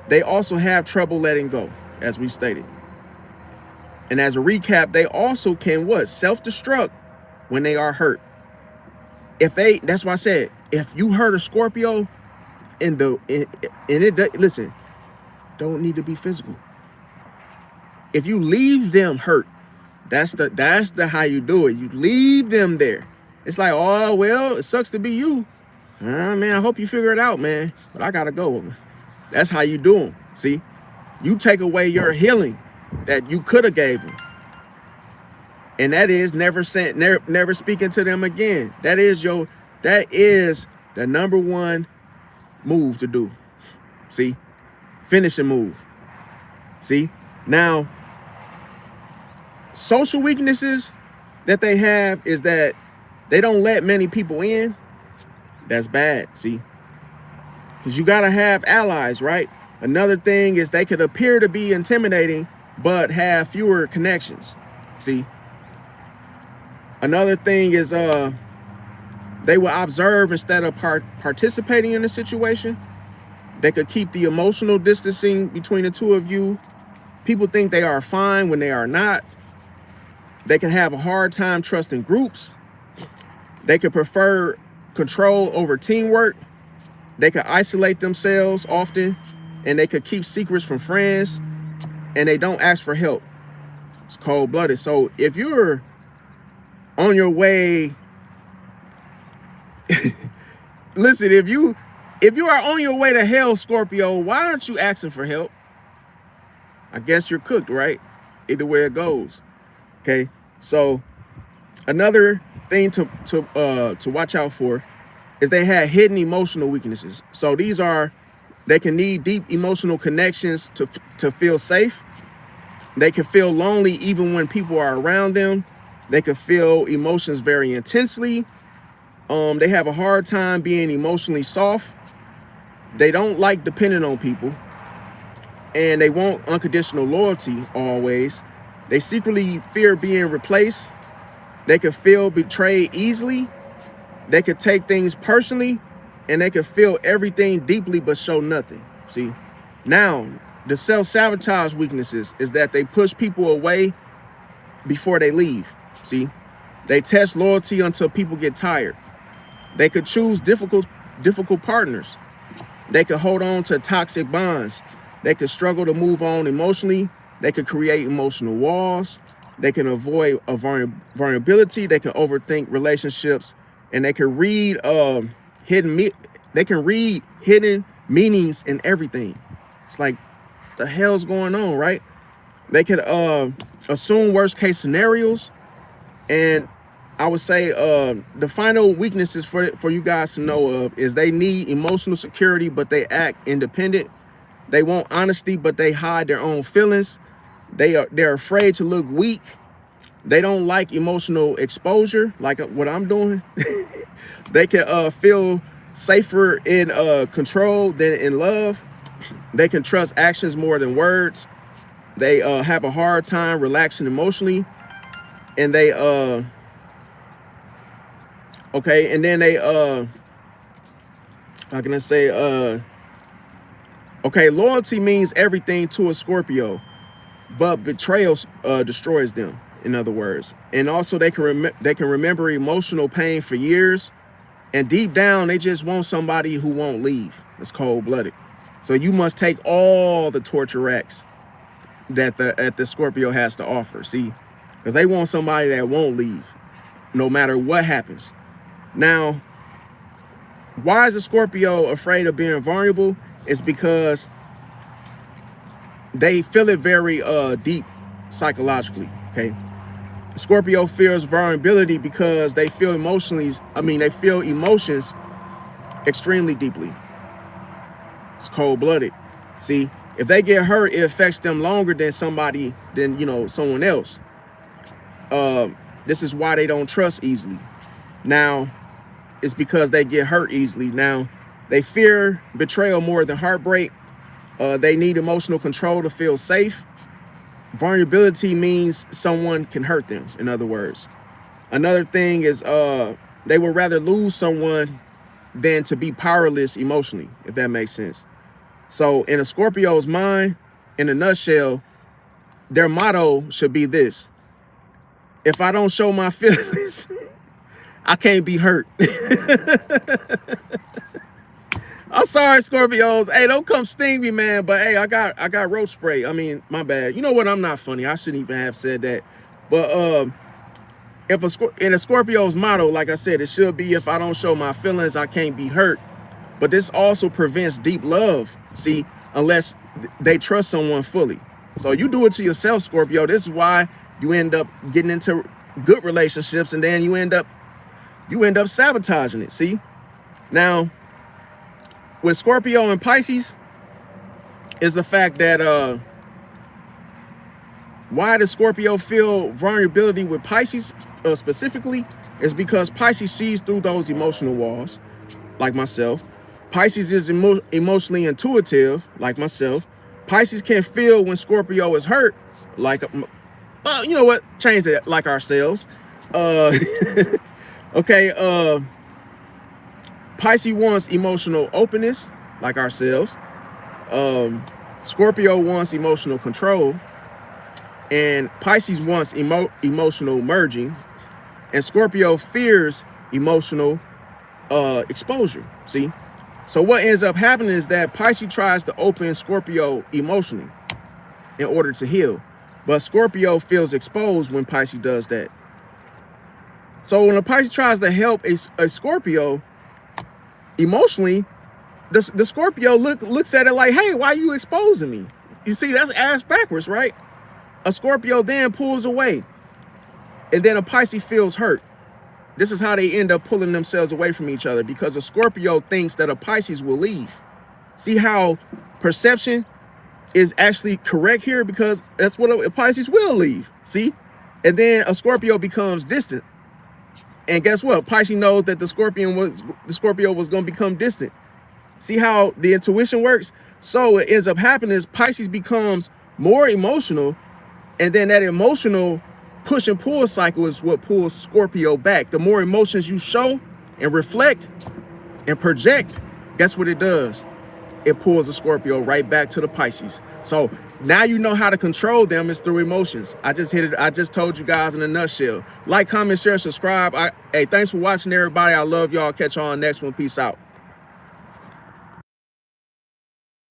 They also have trouble letting go, as we stated. And as a recap, they also can what? Self-destruct when they are hurt. That's why I said, if you hurt a Scorpio, listen, don't need to be physical. If you leave them hurt, that's the how you do it. You leave them there. It's like, oh well, it sucks to be you. Man, I hope you figure it out, man. But I gotta go. That's how you do them. See, you take away your healing that you could have gave them, and that is never speaking to them again. That is the number one move to do. See, finishing move. See, now social weaknesses that they have is that they don't let many people in. That's bad. See, because you got to have allies, right? Another thing is they could appear to be intimidating, but have fewer connections. See, another thing is they will observe instead of participating in the situation. They could keep the emotional distancing between the two of you. People think they are fine when they are not. They can have a hard time trusting groups. They could prefer control over teamwork. They could isolate themselves often, and they could keep secrets from friends, and they don't ask for help. It's cold-blooded. So if you're on your way, listen, if you are on your way to hell, Scorpio, why aren't you asking for help? I guess you're cooked, right? Either way it goes. Okay, so another thing to watch out for is they have hidden emotional weaknesses. So they can need deep emotional connections to feel safe. They can feel lonely even when people are around them. They can feel emotions very intensely. They have a hard time being emotionally soft. They don't like depending on people. And they want unconditional loyalty always. They secretly fear being replaced. They could feel betrayed easily. They could take things personally, and they could feel everything deeply but show nothing. See, now the self-sabotage weaknesses is that they push people away before they leave. See, they test loyalty until people get tired. They could choose difficult partners. They could hold on to toxic bonds. They could struggle to move on emotionally. They could create emotional walls. They can avoid a vulnerability. They can overthink relationships, and they can read hidden meanings in everything. It's like, the hell's going on, right? They could assume worst case scenarios, and I would say the final weaknesses for you guys to know of is they need emotional security, but they act independent. They want honesty, but they hide their own feelings. They're afraid to look weak. They don't like emotional exposure, like what I'm doing. They can feel safer in control than in love. They can trust actions more than words. They have a hard time relaxing emotionally, and they okay, and then they how can I say okay, loyalty means everything to a Scorpio, but betrayal destroys them, in other words. And also they can remember emotional pain for years, and deep down they just want somebody who won't leave. It's cold-blooded. So you must take all the torture racks that the Scorpio has to offer, see? Because they want somebody that won't leave, no matter what happens. Now, why is the Scorpio afraid of being vulnerable? It's because they feel it very deep psychologically, okay? Scorpio fears vulnerability because they feel emotions extremely deeply. It's cold-blooded. See, if they get hurt, it affects them longer than someone else. This is why they don't trust easily. Now, it's because they get hurt easily. Now, they fear betrayal more than heartbreak. They need emotional control to feel safe. Vulnerability means someone can hurt them, in other words. Another thing is they would rather lose someone than to be powerless emotionally, if that makes sense. So in a Scorpio's mind, in a nutshell, their motto should be this: if I don't show my feelings, I can't be hurt. I'm sorry, Scorpios. Hey, don't come sting me, man. But hey, I got roach spray. I mean, my bad. You know what? I'm not funny. I shouldn't even have said that. But in a Scorpio's motto, like I said, it should be, if I don't show my feelings, I can't be hurt. But this also prevents deep love, see, unless they trust someone fully. So you do it to yourself, Scorpio. This is why you end up getting into good relationships, and then you end up sabotaging it. See, now with Scorpio and Pisces is the fact that why does Scorpio feel vulnerability with Pisces specifically is because Pisces sees through those emotional walls, like myself. Pisces is emotionally intuitive, like myself. Pisces can feel when Scorpio is hurt, like, you know what? Change it, like ourselves. Okay, Pisces wants emotional openness, like ourselves. Scorpio wants emotional control. And Pisces wants emotional merging. And Scorpio fears emotional exposure, see? So what ends up happening is that Pisces tries to open Scorpio emotionally in order to heal. But Scorpio feels exposed when Pisces does that. So when a Pisces tries to help a Scorpio emotionally, the Scorpio looks at it like, hey, why are you exposing me? You see, that's ass backwards, right? A Scorpio then pulls away. And then a Pisces feels hurt. This is how they end up pulling themselves away from each other, because a Scorpio thinks that a Pisces will leave. See how perception is actually correct here, because that's what a Pisces will leave. See? And then a Scorpio becomes distant. And guess what? Pisces knows that the Scorpio was going to become distant. See how the intuition works? So what ends up happening is Pisces becomes more emotional, and then that emotional push and pull cycle is what pulls Scorpio back. The more emotions you show and reflect and project, guess what it does? It pulls the Scorpio right back to the Pisces. So now you know how to control them is through emotions. I just hit it. I just told you guys in a nutshell. Like, comment, share, subscribe. Hey, thanks for watching, everybody. I love y'all. Catch y'all on the next one. Peace out.